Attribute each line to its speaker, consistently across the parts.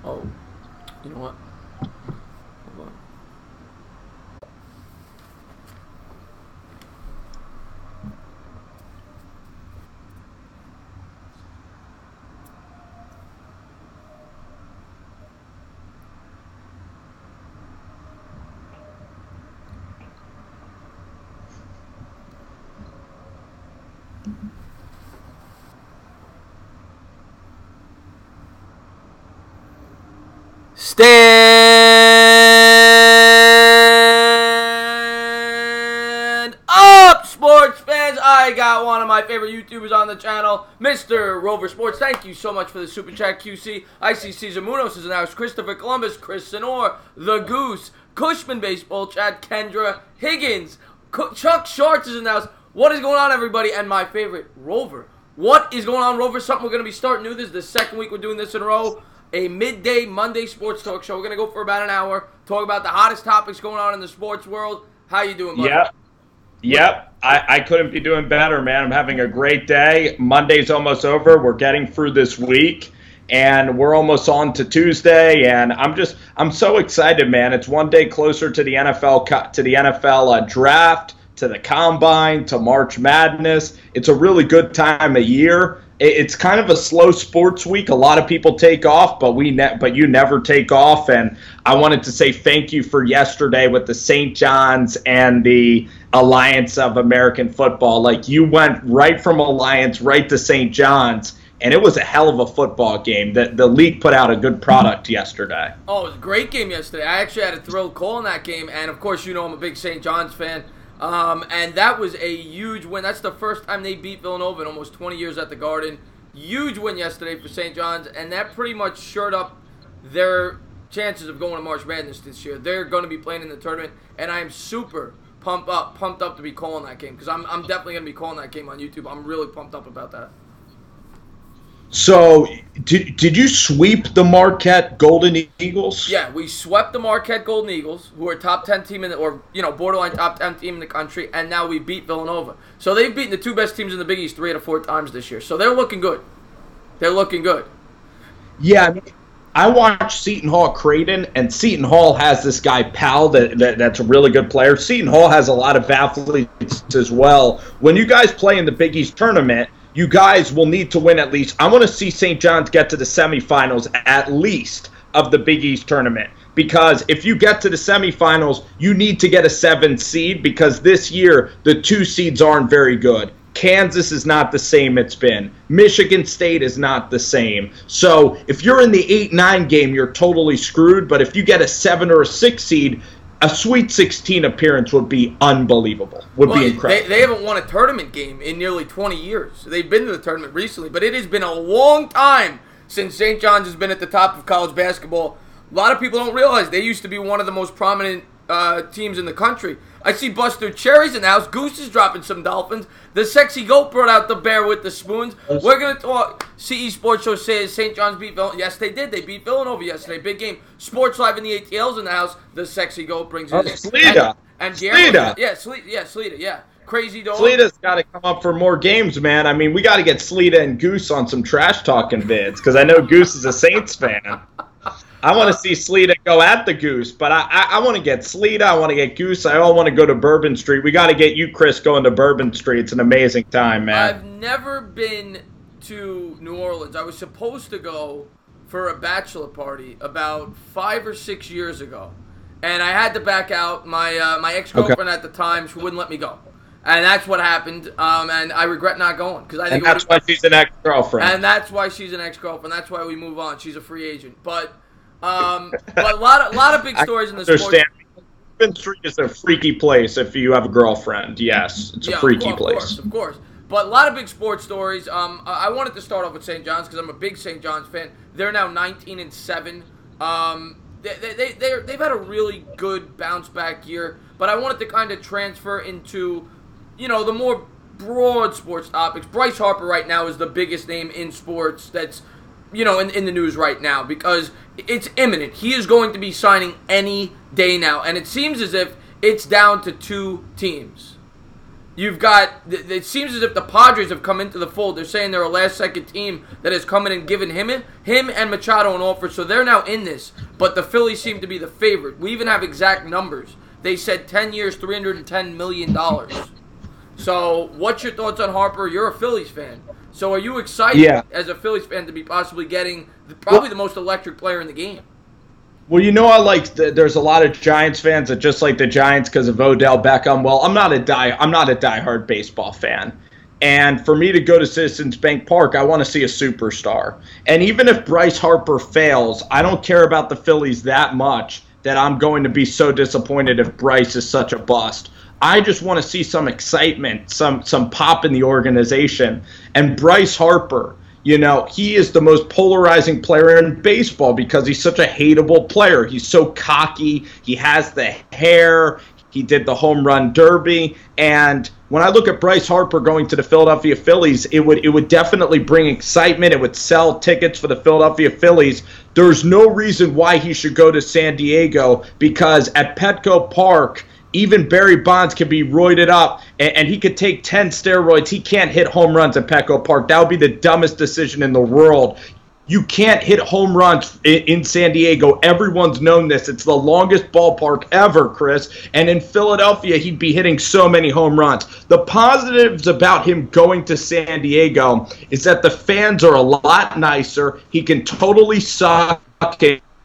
Speaker 1: Oh, you know what? Hold on. Stand up, sports fans! I got one of my favorite YouTubers on the channel, Mr. Rover Sports. Thank you so much for the super chat, QC. I see Cesar Munoz is announced, Christopher Columbus, Chris Senor, The Goose, Cushman Baseball, Chad Kendra, Higgins, Chuck Shorts is announced. What is going on, everybody? And my favorite, Rover. What is going on, Rover? Something we're going to be starting new. This is the second week we're doing this in a row. A midday Monday sports talk show. We're going to go for about an hour, talk about the hottest topics going on in the sports world. How you doing, buddy?
Speaker 2: Yep. I couldn't be doing better, man. I'm having a great day. Monday's almost over. We're getting through this week, and we're almost on to Tuesday, and I'm so excited, man. It's one day closer to the NFL draft, to the Combine, to March Madness. It's a really good time of year. It's kind of a slow sports week. A lot of people take off, but you never take off. And I wanted to say thank you for yesterday with the St. John's and the Alliance of American Football. Like, you went right from Alliance right to St. John's, and it was a hell of a football game. The league put out a good product yesterday.
Speaker 1: Oh, it was a great game yesterday. I actually had a thrilled call in that game, and of course, you know I'm a big St. John's fan. And that was a huge win. That's the first time they beat Villanova in almost 20 years at the Garden. Huge win yesterday for St. John's, and that pretty much shored up their chances of going to March Madness this year. They're going to be playing in the tournament, and I am super pumped up to be calling that game, because I'm definitely going to be calling that game on YouTube. I'm really pumped up about that.
Speaker 2: So, did you sweep the Marquette Golden Eagles?
Speaker 1: Yeah, we swept the Marquette Golden Eagles, who are top 10 team borderline top 10 team in the country, and now we beat Villanova. So they've beaten the two best teams in the Big East 3 out of 4 times this year. So they're looking good. They're looking good.
Speaker 2: Yeah, I watched Seton Hall Creighton, and Seton Hall has this guy Powell that's a really good player. Seton Hall has a lot of athletes as well. When you guys play in the Big East tournament, you guys will need to win at least. I want to see St. John's get to the semifinals at least of the Big East tournament, because if you get to the semifinals, you need to get a 7th seed, because this year the 2 seeds aren't very good. Kansas is not the same it's been. Michigan State is not the same. So if you're in the 8-9 game, you're totally screwed. But if you get a 7 or a 6 seed, a Sweet 16 appearance would be unbelievable. Would be incredible.
Speaker 1: They haven't won a tournament game in nearly 20 years. They've been to the tournament recently, but it has been a long time since St. John's has been at the top of college basketball. A lot of people don't realize they used to be one of the most prominent teams in the country. I see Buster Cherry's in the house. Goose is dropping some Dolphins. The Sexy Goat brought out the bear with the spoons. We're going to talk. CE Sports Show says St. John's beat Villanova. Yes, they did. They beat Villanova yesterday. Big game. Sports Live in the ATL's in the house. The Sexy Goat brings it in.
Speaker 2: Sleeta.
Speaker 1: And Sleeta. Yeah, Sleeta. Yeah. Crazy dog.
Speaker 2: Sleeta's got to come up for more games, man. I mean, we got to get Sleeta and Goose on some trash-talking vids, because I know Goose is a Saints fan. I want to see Sleeta go at the Goose, but I want to get Sleeta. I want to get Goose. I all want to go to Bourbon Street. We got to get you, Chris, going to Bourbon Street. It's an amazing time, man.
Speaker 1: I've never been to New Orleans. I was supposed to go for a bachelor party about 5 or 6 years ago, and I had to back out. My ex-girlfriend at the time, she wouldn't let me go. And that's what happened, and I regret not going.
Speaker 2: And that's why she's an ex-girlfriend.
Speaker 1: And that's why she's an ex-girlfriend. That's why we move on. She's a free agent. But a lot of big stories in the sports.
Speaker 2: Bourbon Street is a freaky place if you have a girlfriend. Yes, it's a freaky place.
Speaker 1: Of course. But a lot of big sports stories. I wanted to start off with St. John's because I'm a big St. John's fan. They're now 19-7. They've had a really good bounce back year. But I wanted to kind of transfer into, the more broad sports topics. Bryce Harper right now is the biggest name in sports that's, in the news right now, because it's imminent. He is going to be signing any day now, and it seems as if it's down to 2 teams. You've got, it seems as if the Padres have come into the fold. They're saying they're a last-second team that has come in and given him and Machado an offer, so they're now in this. But the Phillies seem to be the favorite. We even have exact numbers. They said 10 years, $310 million. So what's your thoughts on Harper? You're a Phillies fan. So are you excited as a Phillies fan to be possibly getting probably the most electric player in the game?
Speaker 2: Well, there's a lot of Giants fans that just like the Giants because of Odell Beckham. Well, I'm not a diehard baseball fan. And for me to go to Citizens Bank Park, I want to see a superstar. And even if Bryce Harper fails, I don't care about the Phillies that much that I'm going to be so disappointed if Bryce is such a bust. I just want to see some excitement, some pop in the organization. And Bryce Harper, he is the most polarizing player in baseball because he's such a hateable player. He's so cocky. He has the hair. He did the home run derby. And when I look at Bryce Harper going to the Philadelphia Phillies, it would definitely bring excitement. It would sell tickets for the Philadelphia Phillies. There's no reason why he should go to San Diego because at Petco Park, even Barry Bonds can be roided up, and he could take 10 steroids. He can't hit home runs at Petco Park. That would be the dumbest decision in the world. You can't hit home runs in San Diego. Everyone's known this. It's the longest ballpark ever, Chris. And in Philadelphia, he'd be hitting so many home runs. The positives about him going to San Diego is that the fans are a lot nicer. He can totally suck,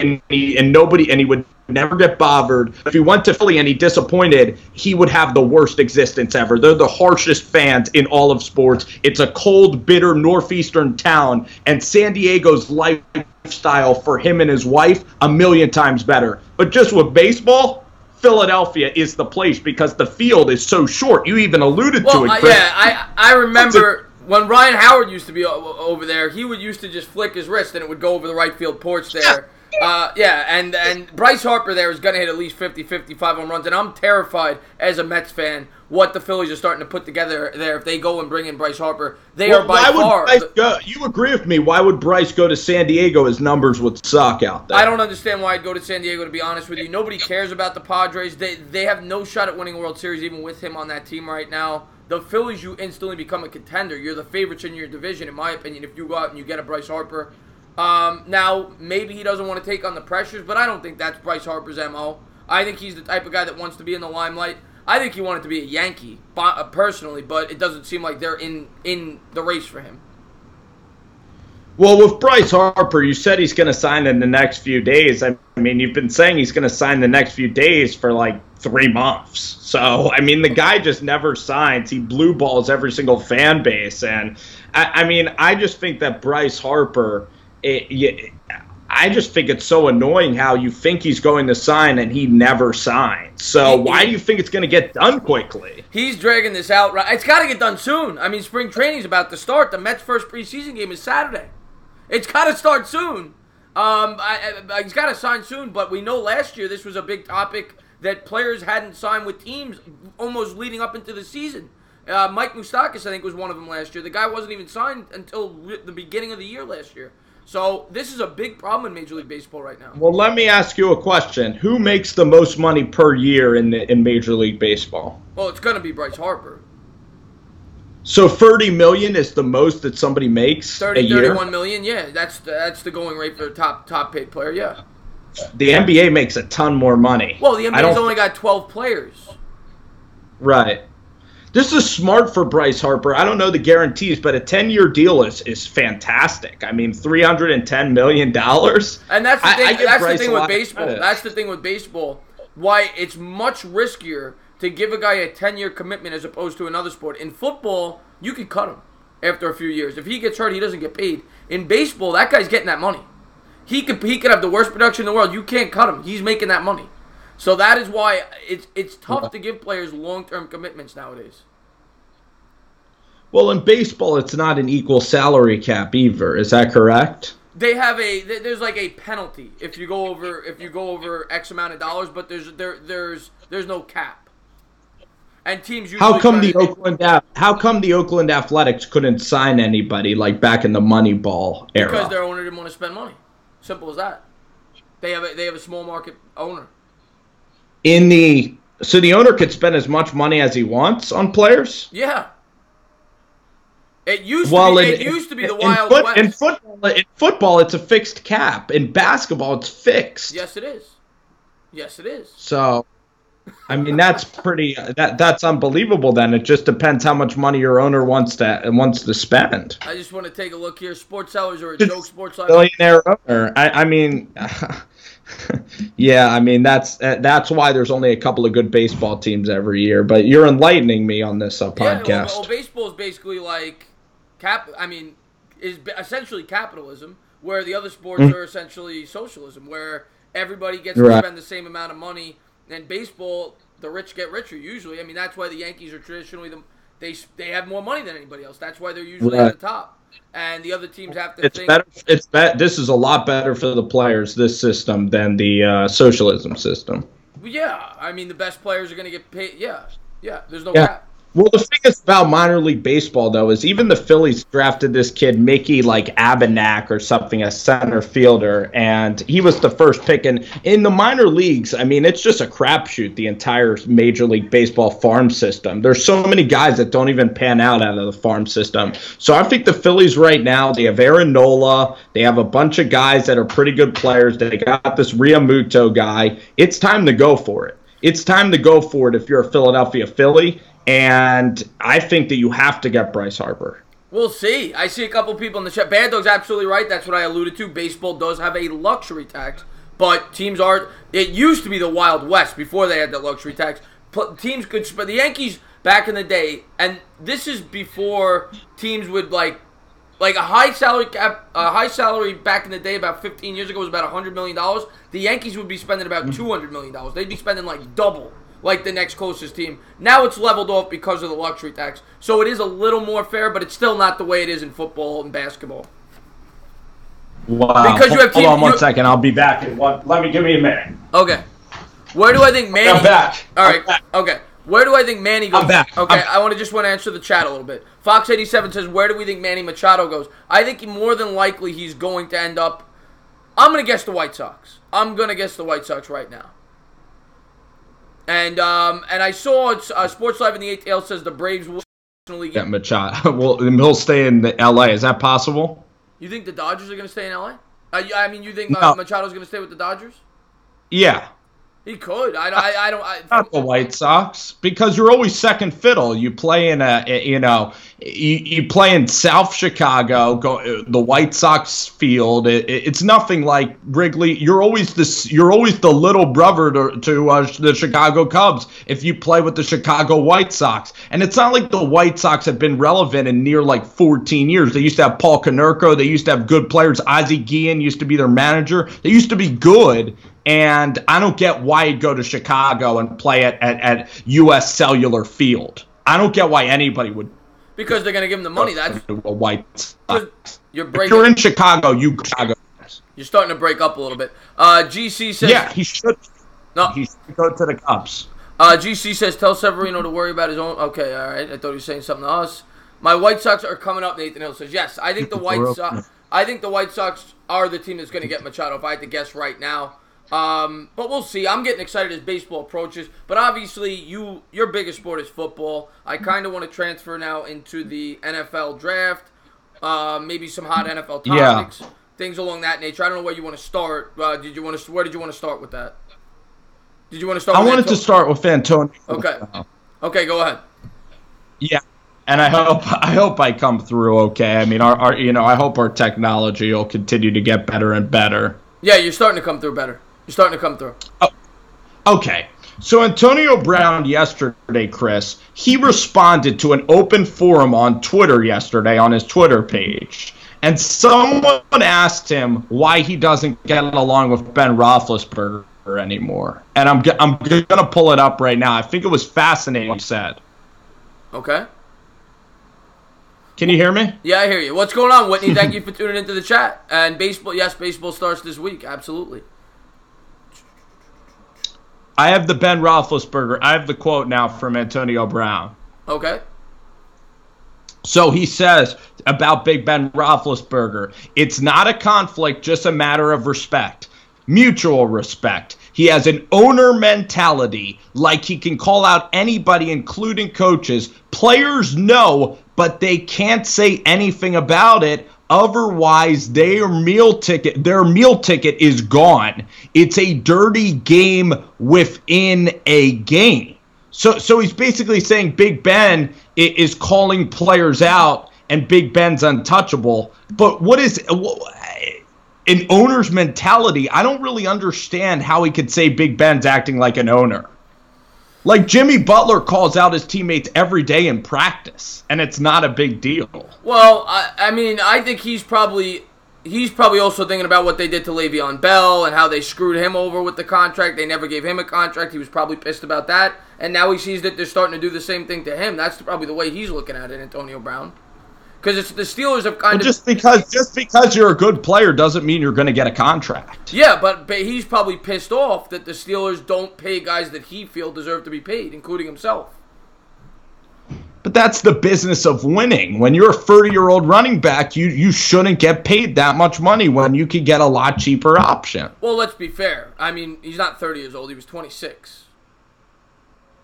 Speaker 2: and he would never get bothered. If he went to Philly and he disappointed, he would have the worst existence ever. They're the harshest fans in all of sports. It's a cold, bitter northeastern town, and San Diego's lifestyle for him and his wife, a million times better. But just with baseball, Philadelphia is the place because the field is so short. You even alluded to it, Chris.
Speaker 1: I remember when Ryan Howard used to be over there, he would used to just flick his wrist and it would go over the right field porch there. And Bryce Harper there is going to hit at least 50, 55 home runs, and I'm terrified as a Mets fan what the Phillies are starting to put together there if they go and bring in Bryce Harper. They are by far.
Speaker 2: You agree with me. Why would Bryce go to San Diego? His numbers would suck out there.
Speaker 1: I don't understand why I'd go to San Diego, to be honest with you. Nobody cares about the Padres. They have no shot at winning a World Series even with him on that team right now. The Phillies, you instantly become a contender. You're the favorites in your division, in my opinion, if you go out and you get a Bryce Harper. Now, maybe he doesn't want to take on the pressures, but I don't think that's Bryce Harper's MO. I think he's the type of guy that wants to be in the limelight. I think he wanted to be a Yankee, personally, but it doesn't seem like they're in the race for him.
Speaker 2: Well, with Bryce Harper, you said he's going to sign in the next few days. I mean, you've been saying he's going to sign the next few days for like 3 months. So, I mean, the guy just never signs. He blue balls every single fan base. And, I just think that Bryce Harper, I just think it's so annoying how you think he's going to sign and he never signs. So why do you think it's going to get done quickly?
Speaker 1: He's dragging this out. Right? It's got to get done soon. I mean, spring training's about to start. The Mets' first preseason game is Saturday. It's got to start soon. He's got to sign soon, but we know last year this was a big topic that players hadn't signed with teams almost leading up into the season. Mike Moustakas, I think, was one of them last year. The guy wasn't even signed until the beginning of the year last year. So this is a big problem in Major League Baseball right now.
Speaker 2: Well, let me ask you a question. Who makes the most money per year in Major League Baseball?
Speaker 1: Well, it's going to be Bryce Harper.
Speaker 2: So $30 million is the most that somebody makes a year?
Speaker 1: $31 million, yeah. That's the going rate for a top paid player, yeah.
Speaker 2: The NBA makes a ton more money.
Speaker 1: Well, the NBA's only got 12 players.
Speaker 2: Right. This is smart for Bryce Harper. I don't know the guarantees, but a 10-year deal is fantastic. I mean, $310 million.
Speaker 1: And that's the thing. That's the thing with baseball. That's the thing with baseball. Why it's much riskier to give a guy a 10-year commitment as opposed to another sport. In football, you can cut him after a few years. If he gets hurt, he doesn't get paid. In baseball, that guy's getting that money. He could have the worst production in the world. You can't cut him. He's making that money. So that is why it's tough to give players long-term commitments nowadays.
Speaker 2: Well, in baseball, it's not an equal salary cap either. Is that correct?
Speaker 1: They have there's like a penalty if you go over X amount of dollars, but there's no cap. And teams usually
Speaker 2: How come the Oakland Athletics couldn't sign anybody like back in the Moneyball era?
Speaker 1: Because their owner didn't want to spend money. Simple as that. They have a small market owner.
Speaker 2: In the So the owner could spend as much money as he wants on players?
Speaker 1: Yeah. It used to be the Wild West.
Speaker 2: In football, it's a fixed cap. In basketball, it's fixed.
Speaker 1: Yes, it is. Yes, it is.
Speaker 2: So, I mean, that's that's unbelievable. Then it just depends how much money your owner wants to spend.
Speaker 1: I just want to take a look here. Sports sellers are a joke. Sports sellers.
Speaker 2: Billionaire owner. I mean, yeah. I mean, that's why there's only a couple of good baseball teams every year. But you're enlightening me on this podcast.
Speaker 1: Yeah, well, baseball is basically like is essentially capitalism, where the other sports are essentially socialism, where everybody gets to spend the same amount of money. And baseball, the rich get richer usually. I mean, that's why the Yankees are traditionally they have more money than anybody else. That's why they're usually at the top. And the other teams have to think.
Speaker 2: This is a lot better for the players, this system, than the socialism system.
Speaker 1: Yeah, I mean, the best players are going to get paid. Yeah, there's no cap.
Speaker 2: Well, the thing is about minor league baseball, though, is even the Phillies drafted this kid, Mickey, like Abenak or something, a center fielder, and he was the first pick. And in the minor leagues, I mean, it's just a crapshoot, the entire Major League Baseball farm system. There's so many guys that don't even pan out of the farm system. So I think the Phillies right now, they have Aaron Nola, they have a bunch of guys that are pretty good players. They got this Realmuto guy. It's time to go for it. It's time to go for it if you're a Philadelphia Philly. And I think that you have to get Bryce Harper.
Speaker 1: We'll see. I see a couple people in the chat. Bad Dog's absolutely right. That's what I alluded to. Baseball does have a luxury tax, but teams are. It used to be the Wild West before they had that luxury tax. Teams could, but the Yankees back in the day, and this is before teams would like a high salary cap. A high salary back in the day, about 15 years ago, was about $100 million. The Yankees would be spending about $200 million. They'd be spending like double. Like the next closest team. Now it's leveled off because of the luxury tax. So it is a little more fair, but it's still not the way it is in football and basketball.
Speaker 2: Wow. Because you have Hold on one second. I'll be back in one. Give me a minute.
Speaker 1: Okay. Where do I think Manny...
Speaker 2: I'm back.
Speaker 1: All right. Okay. Where do I think Manny goes?
Speaker 2: I'm back.
Speaker 1: Okay, I want to answer the chat a little bit. Fox87 says, where do we think Manny Machado goes? I think more than likely he's going to end up... I'm going to guess the White Sox. I'm going to guess the White Sox right now. And I saw Sports Live in the 8th Ale says the Braves will
Speaker 2: get Machado. Well, he'll stay in the L.A. Is that possible?
Speaker 1: You think the Dodgers are going to stay in L.A.? I mean, you think Machado's going to stay with the Dodgers?
Speaker 2: Yeah.
Speaker 1: He could.
Speaker 2: Not the White Sox, because you're always second fiddle. You play in you play in South Chicago, the White Sox field. It's nothing like Wrigley. You're always the little brother to the Chicago Cubs if you play with the Chicago White Sox. And it's not like the White Sox have been relevant in near like 14 years. They used to have Paul Konerko. They used to have good players. Ozzie Guillen used to be their manager. They used to be good. And I don't get why he'd go to Chicago and play at U.S. Cellular Field. I don't get why anybody would.
Speaker 1: Because they're going to give him the money. That's
Speaker 2: a White Sox.
Speaker 1: If
Speaker 2: you're in Chicago, Chicago.
Speaker 1: You're starting to break up a little bit. GC says.
Speaker 2: Yeah, he should.
Speaker 1: No,
Speaker 2: he should go to the Cubs.
Speaker 1: GC says, tell Severino to worry about his own. Okay, all right. I thought he was saying something to us. My White Sox are coming up. Nathan Hill says, yes. I think the White Sox. I think the White Sox are the team that's going to get Machado. If I had to guess right now. But we'll see. I'm getting excited as baseball approaches. But obviously, your biggest sport is football. I kind of want to transfer now into the NFL draft. Maybe some hot NFL topics, things along that nature. I don't know where you want to start. Where did you want to start with that? Did you want to start?
Speaker 2: I wanted to start with Antonio.
Speaker 1: Okay, go ahead.
Speaker 2: Yeah. And I hope I come through okay. I mean, I hope our technology will continue to get better and better.
Speaker 1: Yeah, you're starting to come through better. You're starting to come through.
Speaker 2: Oh, okay. So Antonio Brown yesterday, Chris, he responded to an open forum on Twitter yesterday on his Twitter page. And someone asked him why he doesn't get along with Ben Roethlisberger anymore. And I'm going to pull it up right now. I think it was fascinating what he said.
Speaker 1: Okay.
Speaker 2: Can you hear me?
Speaker 1: Yeah, I hear you. What's going on, Whitney? Thank you for tuning into the chat. And baseball, yes, baseball starts this week. Absolutely.
Speaker 2: I have the Ben Roethlisberger. I have the quote now from Antonio Brown.
Speaker 1: Okay.
Speaker 2: So he says about Big Ben Roethlisberger, it's not a conflict, just a matter of respect. Mutual respect. He has an owner mentality, like he can call out anybody, including coaches. Players know, but they can't say anything about it. Otherwise, their meal ticket is gone. It's a dirty game within a game. So he's basically saying Big Ben is calling players out and Big Ben's untouchable. But what is an owner's mentality? I don't really understand how he could say Big Ben's acting like an owner. Like Jimmy Butler calls out his teammates every day in practice, and it's not a big deal.
Speaker 1: Well, I mean, I think he's probably also thinking about what they did to Le'Veon Bell and how they screwed him over with the contract. They never gave him a contract. He was probably pissed about that, and now he sees that they're starting to do the same thing to him. That's probably the way he's looking at it, Antonio Brown. Because it's the Steelers have kind of
Speaker 2: just because you're a good player doesn't mean you're going to get a contract.
Speaker 1: Yeah, but he's probably pissed off that the Steelers don't pay guys that he feels deserve to be paid, including himself.
Speaker 2: But that's the business of winning. When you're a 30-year-old running back, you shouldn't get paid that much money when you could get a lot cheaper option.
Speaker 1: Well, let's be fair. I mean, he's not 30 years old. He was 26.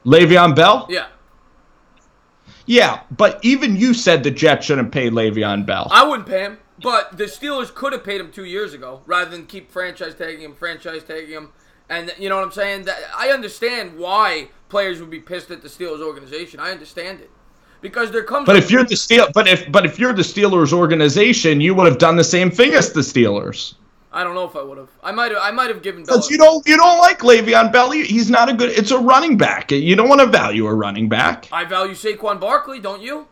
Speaker 2: Le'Veon Bell?
Speaker 1: Yeah.
Speaker 2: Yeah, but even you said the Jets shouldn't pay Le'Veon Bell.
Speaker 1: I wouldn't pay him, but the Steelers could have paid him 2 years ago rather than keep franchise tagging him. And you know what I'm saying? I understand why players would be pissed at the Steelers organization. I understand it. Because there comes
Speaker 2: if you're the Steelers organization, you would have done the same thing as the Steelers.
Speaker 1: I don't know if I would have. I might have given Bell.
Speaker 2: Because you don't like Le'Veon Bell. He's not a good. It's a running back. You don't want to value a running back.
Speaker 1: I value Saquon Barkley, don't you?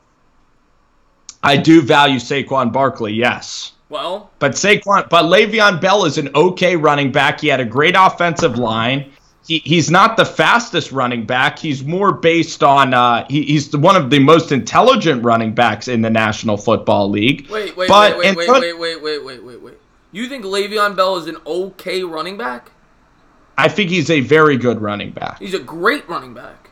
Speaker 2: I do value Saquon Barkley. Yes.
Speaker 1: Well,
Speaker 2: but Le'Veon Bell is an okay running back. He had a great offensive line. He's not the fastest running back. He's more based on he's one of the most intelligent running backs in the National Football League.
Speaker 1: Wait. You think Le'Veon Bell is an okay running back?
Speaker 2: I think he's a very good running back.
Speaker 1: He's a great running back.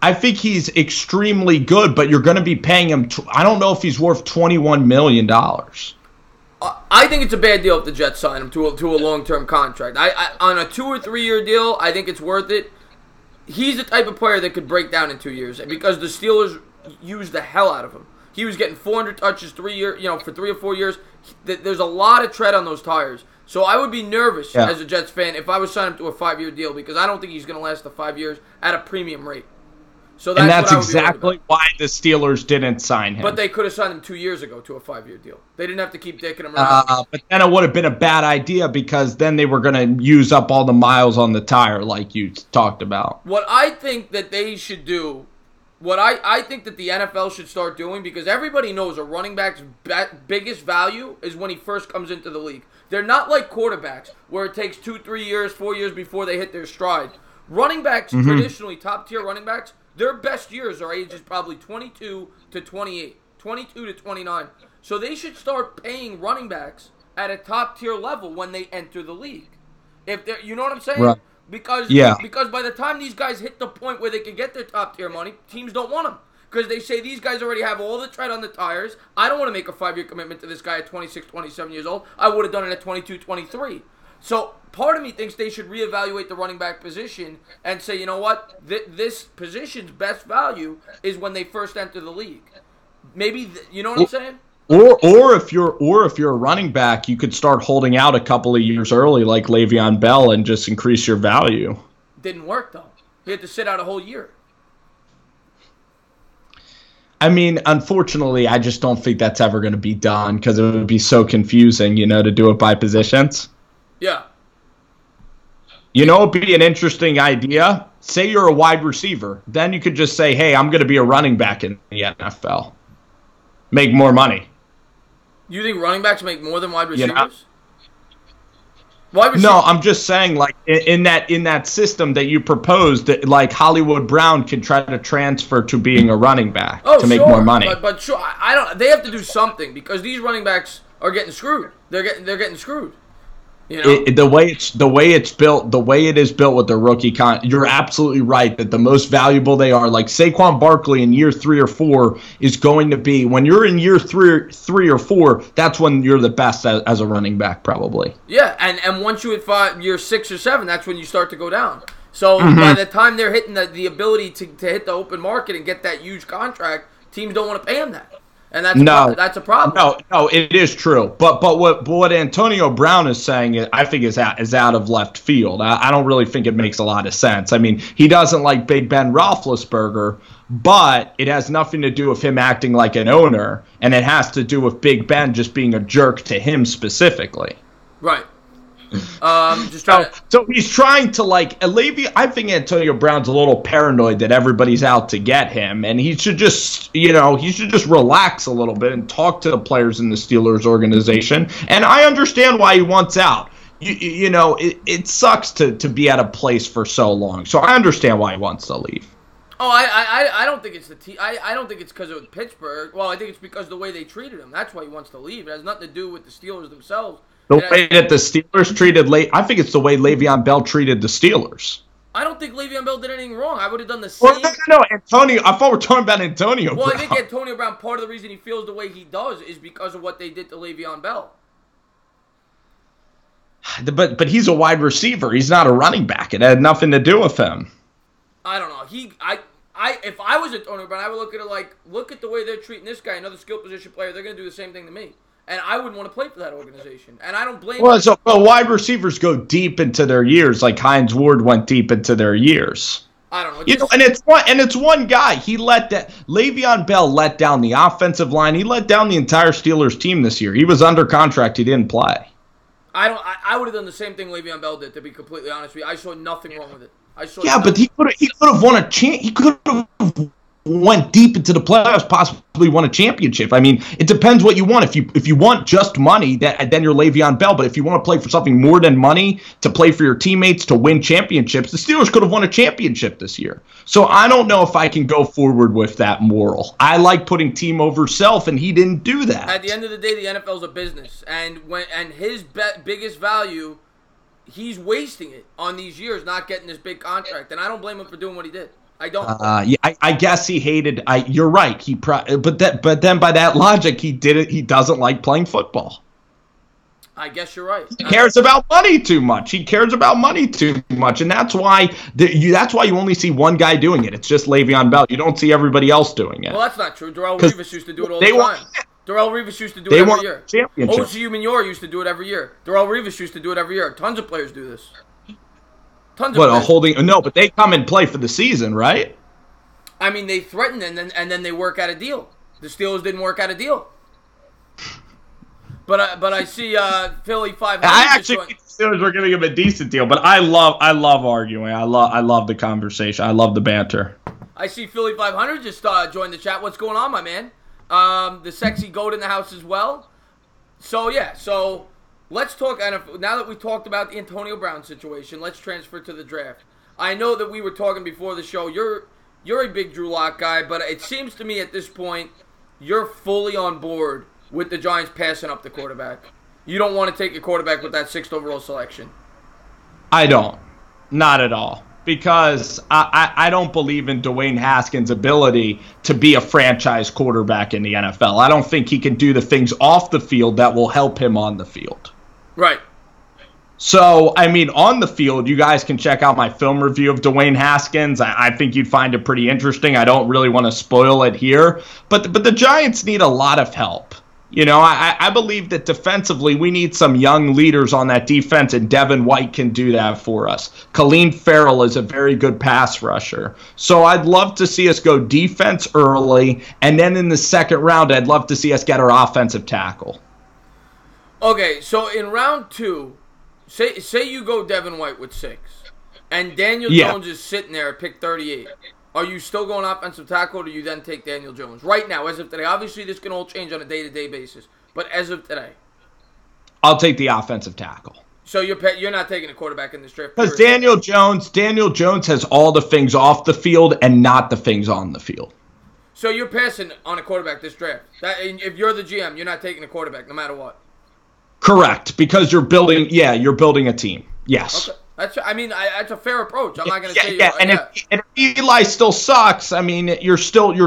Speaker 2: I think he's extremely good, but you're going to be paying him. I don't know if he's worth $21 million.
Speaker 1: I think it's a bad deal if the Jets sign him to a long-term contract. On a 2 or 3 year deal, I think it's worth it. He's the type of player that could break down in 2 years because the Steelers used the hell out of him. He was getting 400 touches for 3 or 4 years. There's a lot of tread on those tires. So I would be nervous as a Jets fan if I was signing him to a 5-year deal because I don't think he's going to last the 5 years at a premium rate. So
Speaker 2: that's exactly why the Steelers didn't sign him.
Speaker 1: But they could have signed him 2 years ago to a 5-year deal. They didn't have to keep dicking him around.
Speaker 2: But then it would have been a bad idea because then they were going to use up all the miles on the tire like you talked about.
Speaker 1: What I think that they should do, what I think that the NFL should start doing, because everybody knows a running back's biggest value is when he first comes into the league. They're not like quarterbacks where it takes 2, 3 years, 4 years before they hit their stride. Running backs, traditionally top-tier running backs, their best years are ages probably 22 to 28, 22 to 29. So they should start paying running backs at a top-tier level when they enter the league. You know what I'm saying?
Speaker 2: Right.
Speaker 1: Because by the time these guys hit the point where they can get their top-tier money, teams don't want them. Because they say these guys already have all the tread on the tires. I don't want to make a 5-year commitment to this guy at 26, 27 years old. I would have done it at 22, 23. So part of me thinks they should reevaluate the running back position and say, you know what, this position's best value is when they first enter the league. Maybe you know what I'm saying?
Speaker 2: Or if you're a running back, you could start holding out a couple of years early, like Le'Veon Bell, and just increase your value.
Speaker 1: Didn't work though. He had to sit out a whole year.
Speaker 2: I mean, unfortunately, I just don't think that's ever going to be done because it would be so confusing, to do it by positions.
Speaker 1: Yeah.
Speaker 2: It'd be an interesting idea. Say you're a wide receiver. Then you could just say, hey, I'm going to be a running back in the NFL. Make more money.
Speaker 1: You think running backs make more than wide receivers?
Speaker 2: No, I'm just saying, like, in that system that you proposed, that like Hollywood Brown can try to transfer to being a running back to make more money.
Speaker 1: But sure, I don't. They have to do something because these running backs are getting screwed. They're getting screwed. You know?
Speaker 2: The way it's built, the way it is built with the rookie you're absolutely right that the most valuable they are. Like Saquon Barkley in year 3 or 4 is going to be when you're in year three or four. That's when you're the best as a running back, probably.
Speaker 1: Yeah, and once you hit year 6 or 7, that's when you start to go down. So by the time they're hitting the ability to hit the open market and get that huge contract, teams don't want to pay them that. And that's a problem.
Speaker 2: No, it is true. But what Antonio Brown is saying, I think is out of left field. I don't really think it makes a lot of sense. I mean, he doesn't like Big Ben Roethlisberger, but it has nothing to do with him acting like an owner, and it has to do with Big Ben just being a jerk to him specifically.
Speaker 1: Right. Just trying
Speaker 2: so he's trying to I think Antonio Brown's a little paranoid that everybody's out to get him, and he should just relax a little bit and talk to the players in the Steelers organization. And I understand why he wants out. It sucks to be at a place for so long. So I understand why he wants to leave.
Speaker 1: Oh, I don't think it's I don't think it's because of Pittsburgh. Well, I think it's because of the way they treated him. That's why he wants to leave. It has nothing to do with the Steelers themselves.
Speaker 2: The way that the Steelers treated I think it's the way Le'Veon Bell treated the Steelers.
Speaker 1: I don't think Le'Veon Bell did anything wrong. I would have done the same.
Speaker 2: Well, no, Antonio. I thought we were talking about Antonio Brown.
Speaker 1: Well, I think Antonio Brown, part of the reason he feels the way he does is because of what they did to Le'Veon Bell.
Speaker 2: But he's a wide receiver. He's not a running back. It had nothing to do with him.
Speaker 1: I don't know. If I was Antonio Brown, I would look at it look at the way they're treating this guy, another skill position player. They're going to do the same thing to me. And I wouldn't want to play for that organization. And I don't blame
Speaker 2: them. So wide receivers go deep into their years, like Hines Ward went deep into their years.
Speaker 1: I don't know.
Speaker 2: And it's one guy. Le'Veon Bell let down the offensive line. He let down the entire Steelers team this year. He was under contract. He didn't play.
Speaker 1: I would have done the same thing Le'Veon Bell did, to be completely honest with you. I saw nothing wrong with it.
Speaker 2: But he could have won a chance. He could have went deep into the playoffs, possibly won a championship. I mean, it depends what you want. If you want just money, then you're Le'Veon Bell. But if you want to play for something more than money, to play for your teammates, to win championships, the Steelers could have won a championship this year. So I don't know if I can go forward with that moral. I like putting team over self, and he didn't do that.
Speaker 1: At the end of the day, the NFL's a business, and his biggest value, he's wasting it on these years, not getting this big contract. And I don't blame him for doing what he did. I don't.
Speaker 2: I guess he hated. You're right. But then by that logic, he did it. He doesn't like playing football.
Speaker 1: I guess you're right.
Speaker 2: He cares about money too much. And that's why you only see one guy doing it. It's just Le'Veon Bell. You don't see everybody else doing it.
Speaker 1: Well, that's not true. Darrelle Revis used to do it all the time. Darrelle Revis used to do it every year. Osi Umenyiora used to do it every year. Darrelle Revis used to do it every year. Tons of players do this.
Speaker 2: But they come and play for the season, right?
Speaker 1: I mean, they threaten and then they work out a deal. The Steelers didn't work out a deal. But I see Philly 500.
Speaker 2: I actually think the Steelers were giving him a decent deal, but I love arguing. I love the conversation. I love the banter.
Speaker 1: I see Philly 500 just joined the chat. What's going on, my man? The sexy goat in the house as well. So let's talk NFL. Now that we talked about the Antonio Brown situation, let's transfer to the draft. I know that we were talking before the show. You're a big Drew Lock guy, but it seems to me at this point you're fully on board with the Giants passing up the quarterback. You don't want to take a quarterback with that 6th overall selection.
Speaker 2: I don't. Not at all. Because I don't believe in Dwayne Haskins' ability to be a franchise quarterback in the NFL. I don't think he can do the things off the field that will help him on the field.
Speaker 1: Right.
Speaker 2: So, I mean, on the field, you guys can check out my film review of Dwayne Haskins. I think you'd find it pretty interesting. I don't really want to spoil it here. But the Giants need a lot of help. I believe that defensively we need some young leaders on that defense, and Devin White can do that for us. Khalil Farrell is a very good pass rusher. So I'd love to see us go defense early, and then in the second round, I'd love to see us get our offensive tackle.
Speaker 1: Okay, so in round 2, say you go Devin White with 6, and Daniel Jones is sitting there at pick 38. Are you still going offensive tackle, or do you then take Daniel Jones? Right now, as of today. Obviously, this can all change on a day-to-day basis. But as of today.
Speaker 2: I'll take the offensive tackle.
Speaker 1: So you're not taking a quarterback in this draft?
Speaker 2: Because Daniel Jones has all the things off the field and not the things on the field.
Speaker 1: So you're passing on a quarterback this draft. If you're the GM, you're not taking a quarterback no matter what.
Speaker 2: Correct, because you're building a team. Yes.
Speaker 1: Okay. That's a fair approach. I'm not going to say
Speaker 2: and if Eli still sucks, I mean, your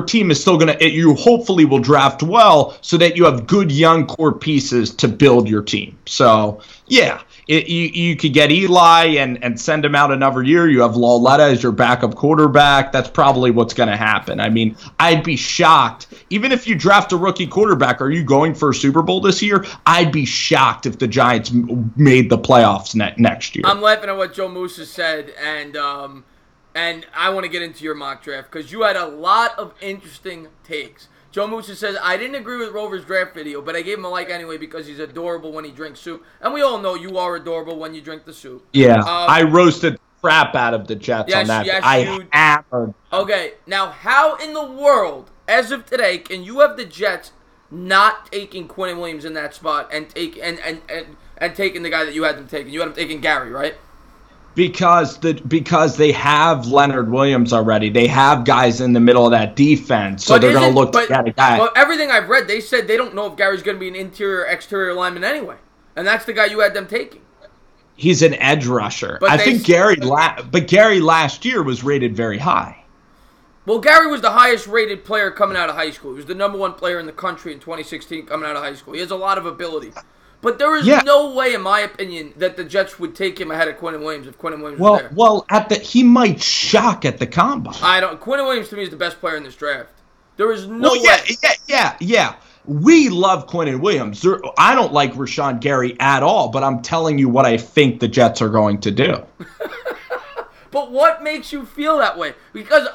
Speaker 2: team is still going to, you hopefully will draft well so that you have good young core pieces to build your team. So, yeah, you could get Eli and send him out another year. You have Lauletta as your backup quarterback. That's probably what's going to happen. I mean, I'd be shocked. Even if you draft a rookie quarterback, are you going for a Super Bowl this year? I'd be shocked if the Giants made the playoffs next year.
Speaker 1: I'm laughing at what Joe Moose has said, and I want to get into your mock draft because you had a lot of interesting takes. Joe Moose says, I didn't agree with Rover's draft video, but I gave him a like anyway because he's adorable when he drinks soup. And we all know you are adorable when you drink the soup.
Speaker 2: Yeah, I roasted the crap out of the Jets on that.
Speaker 1: Yes,
Speaker 2: I hammered.
Speaker 1: Okay, now how in the world, as of today, can you have the Jets not taking Quinnen Williams in that spot and taking the guy that you had them taking? You had them taking Gary, right?
Speaker 2: Because they have Leonard Williams already. They have guys in the middle of that defense, so they're going to look to get a guy.
Speaker 1: Well, everything I've read, they said they don't know if Gary's going to be an interior or exterior lineman anyway. And that's the guy you had them taking.
Speaker 2: He's an edge rusher. I think Gary last year was rated very high.
Speaker 1: Well, Gary was the highest rated player coming out of high school. He was the number 1 player in the country in 2016 coming out of high school. He has a lot of ability. But there is no way, in my opinion, that the Jets would take him ahead of Quinnen Williams if Quinnen Williams was there.
Speaker 2: Well, he might shock at the combine.
Speaker 1: Quinnen Williams to me is the best player in this draft. There is no way.
Speaker 2: Yeah. We love Quinnen Williams. I don't like Rashawn Gary at all, but I'm telling you what I think the Jets are going to do.
Speaker 1: But what makes you feel that way? Because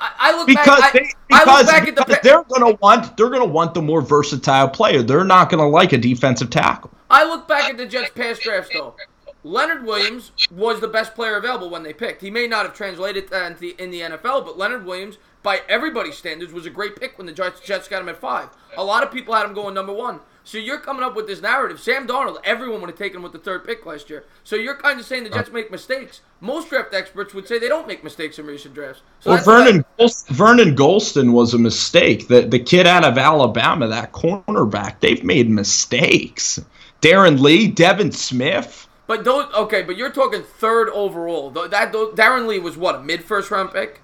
Speaker 2: they're going to want the more versatile player. They're not going to like a defensive tackle.
Speaker 1: I look back at the Jets' past drafts, though. Leonard Williams was the best player available when they picked. He may not have translated that in the NFL, but Leonard Williams, by everybody's standards, was a great pick when the Jets got him at 5. A lot of people had him going number 1. So you're coming up with this narrative. Sam Darnold, everyone would have taken him with the 3rd pick last year. So you're kind of saying the Jets make mistakes. Most draft experts would say they don't make mistakes in recent drafts. So
Speaker 2: Vernon Golston was a mistake. The kid out of Alabama, that cornerback, they've made mistakes. Darren Lee, Devin Smith.
Speaker 1: But you're talking 3rd overall. Darren Lee was what, a mid-first round pick?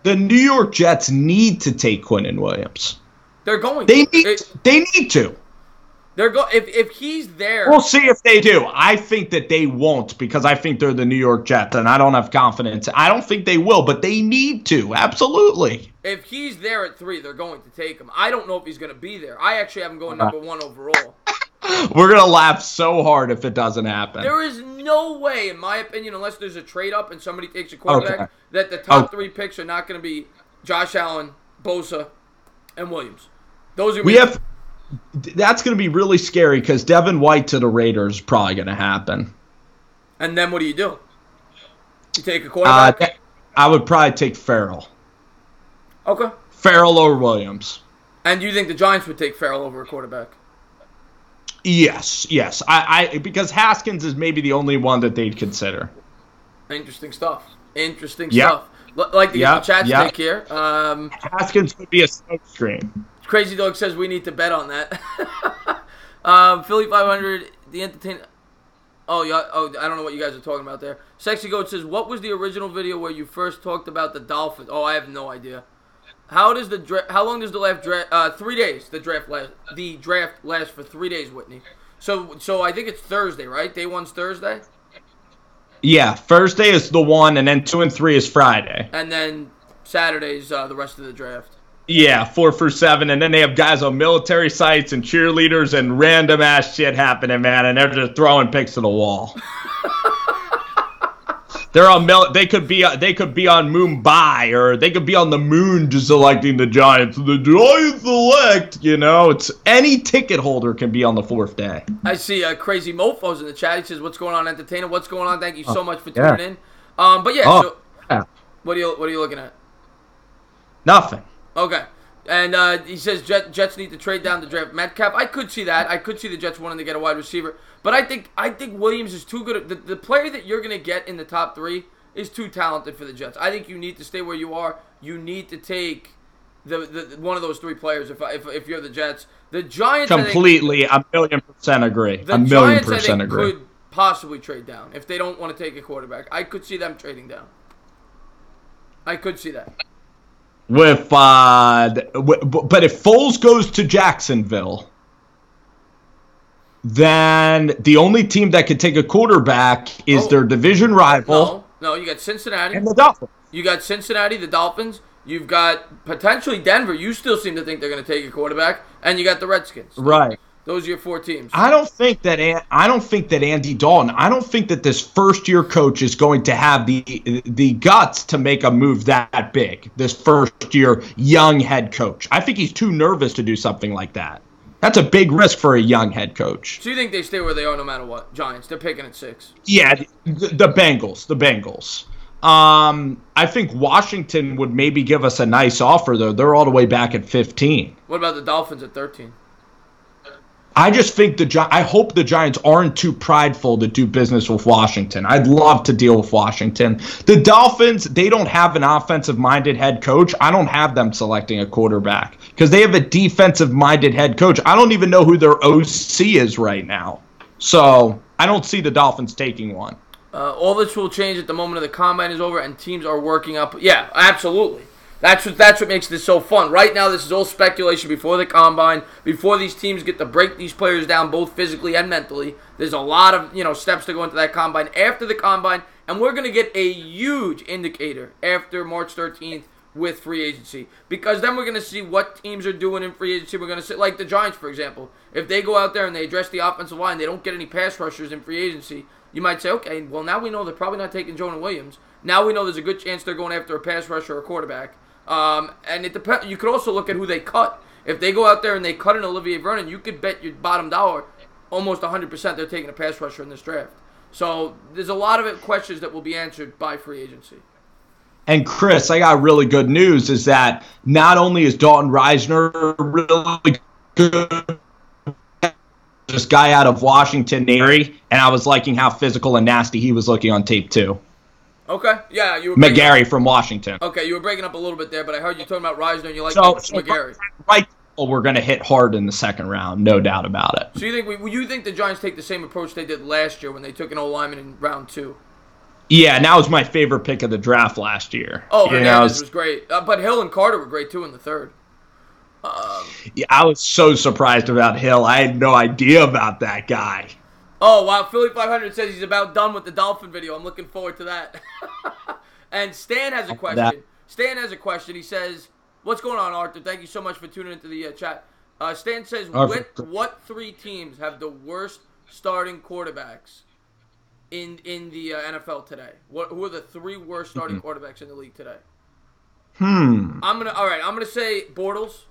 Speaker 2: The New York Jets need to take Quinnen Williams.
Speaker 1: They're going.
Speaker 2: They need to.
Speaker 1: If he's there.
Speaker 2: We'll see if they do. I think that they won't because I think they're the New York Jets, and I don't have confidence. I don't think they will, but they need to. Absolutely.
Speaker 1: If he's there at 3, they're going to take him. I don't know if he's going to be there. I actually have him going number 1 overall.
Speaker 2: We're going to laugh so hard if it doesn't happen.
Speaker 1: There is no way, in my opinion, unless there's a trade-up and somebody takes a quarterback, that the top 3 picks are not going to be Josh Allen, Bosa, and Williams.
Speaker 2: That's going to be really scary because Devin White to the Raiders is probably going to happen.
Speaker 1: And then what do? You take a quarterback?
Speaker 2: I would probably take Farrell.
Speaker 1: Okay.
Speaker 2: Farrell or Williams.
Speaker 1: And you think the Giants would take Farrell over a quarterback?
Speaker 2: Yes. I because Haskins is maybe the only one that they'd consider.
Speaker 1: Interesting stuff. Stuff. Like to get the chat stick here.
Speaker 2: Haskins would be a smoke screen.
Speaker 1: Crazy Dog says we need to bet on that. Philly 500, the entertainer. I don't know what you guys are talking about there. Sexy Goat says, what was the original video where you first talked about the Dolphins? Oh, I have no idea. How long does the draft 3 days? The draft lasts for 3 days, Whitney. So I think it's Thursday, right? Day 1's Thursday.
Speaker 2: Yeah, Thursday is the 1, and then 2 and 3 is Friday.
Speaker 1: And then Saturday's the rest of the draft.
Speaker 2: Yeah, 4 for 7, and then they have guys on military sites and cheerleaders and random ass shit happening, man, and they're just throwing picks to the wall. They're on they could be on Mumbai, or they could be on the moon just selecting the Giants. The Giants select, It's any ticket holder can be on the 4th day.
Speaker 1: I see Crazy Mofo's in the chat. He says, "What's going on, entertainer? What's going on? Thank you so much for tuning in." What are you looking at?
Speaker 2: Nothing.
Speaker 1: Okay. And he says Jets need to trade down to draft Metcalf. I could see that. I could see the Jets wanting to get a wide receiver. But I think Williams is too good. The player that you're going to get in the top 3 is too talented for the Jets. I think you need to stay where you are. You need to take the one of those three players. If you're the Jets, the Giants
Speaker 2: completely, I think, 1,000,000% agree.
Speaker 1: The
Speaker 2: a million
Speaker 1: Giants,
Speaker 2: percent
Speaker 1: I think,
Speaker 2: agree.
Speaker 1: could possibly trade down if they don't want to take a quarterback. I could see them trading down. I could see that.
Speaker 2: But if Foles goes to Jacksonville, then the only team that could take a quarterback is their division rival.
Speaker 1: No, you got Cincinnati.
Speaker 2: And the Dolphins.
Speaker 1: You got Cincinnati, the Dolphins. You've got potentially Denver. You still seem to think they're going to take a quarterback. And you got the Redskins.
Speaker 2: Right.
Speaker 1: Those are your four teams.
Speaker 2: I don't think that Andy Dalton, I don't think that this first-year coach is going to have the guts to make a move that big, this first-year young head coach. I think he's too nervous to do something like that. That's a big risk for a young head coach.
Speaker 1: So you think they stay where they are no matter what? Giants, they're picking at 6.
Speaker 2: Yeah, the Bengals. I think Washington would maybe give us a nice offer, though. They're all the way back at 15.
Speaker 1: What about the Dolphins at 13?
Speaker 2: I just think I hope the Giants aren't too prideful to do business with Washington. I'd love to deal with Washington. The Dolphins, they don't have an offensive-minded head coach. I don't have them selecting a quarterback because they have a defensive-minded head coach. I don't even know who their OC is right now. So I don't see the Dolphins taking one.
Speaker 1: All this will change at the moment of the combine is over and teams are working up. Yeah, absolutely. That's what makes this so fun. Right now, this is all speculation before the combine, before these teams get to break these players down both physically and mentally. There's a lot of steps to go into that combine after the combine, and we're going to get a huge indicator after March 13th with free agency because then we're going to see what teams are doing in free agency. We're going to see, like the Giants, for example. If they go out there and they address the offensive line, they don't get any pass rushers in free agency, you might say, okay, well, now we know they're probably not taking Jonah Williams. Now we know there's a good chance they're going after a pass rusher or a quarterback. And it depends. You could also look at who they cut. If they go out there and they cut an Olivier Vernon, you could bet your bottom dollar almost 100% they're taking a pass rusher in this draft. So there's a lot of questions that will be answered by free agency.
Speaker 2: And Chris, I got really good news is that not only is Dalton Reisner really good, this guy out of Washington, Nary, and I was liking how physical and nasty he was looking on tape too.
Speaker 1: Okay, yeah, you were
Speaker 2: McGarry from Washington.
Speaker 1: Okay, you were breaking up a little bit there, but I heard you talking about Reisner and you like
Speaker 2: McGarry. Right, we're going to hit hard in the second round, no doubt about it.
Speaker 1: So you think the Giants take the same approach they did last year when they took an O-lineman in round 2?
Speaker 2: Yeah, and that was my favorite pick of the draft last year.
Speaker 1: Oh, Hernandez was great, but Hill and Carter were great too in the third.
Speaker 2: Yeah, I was so surprised about Hill. I had no idea about that guy.
Speaker 1: Oh, wow. Philly 500 says he's about done with the Dolphin video. I'm looking forward to that. And Stan has a question. Stan has a question. He says, what's going on, Arthur? Thank you so much for tuning into the chat. Stan says, what 3 teams have the worst starting quarterbacks in the NFL today? Who are the 3 worst starting quarterbacks in the league today? I'm gonna say Bortles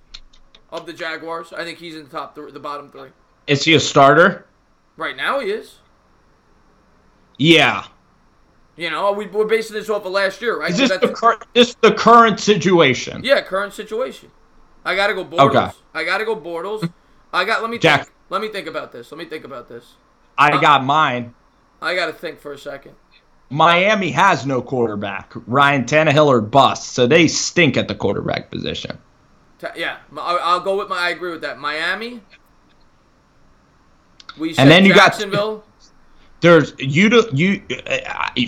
Speaker 1: of the Jaguars. I think he's in the bottom 3.
Speaker 2: Is he a starter?
Speaker 1: Right now he is.
Speaker 2: Yeah.
Speaker 1: We're basing this off of last year, right?
Speaker 2: Is this the current situation?
Speaker 1: Yeah, current situation. I gotta go Bortles. Okay. I gotta go Bortles. Let me think about this.
Speaker 2: I got mine.
Speaker 1: I gotta think for a second.
Speaker 2: Miami has no quarterback. Ryan Tannehill or bust, so they stink at the quarterback position.
Speaker 1: Yeah, I'll go with I agree with that. Miami.
Speaker 2: And then you
Speaker 1: Jacksonville.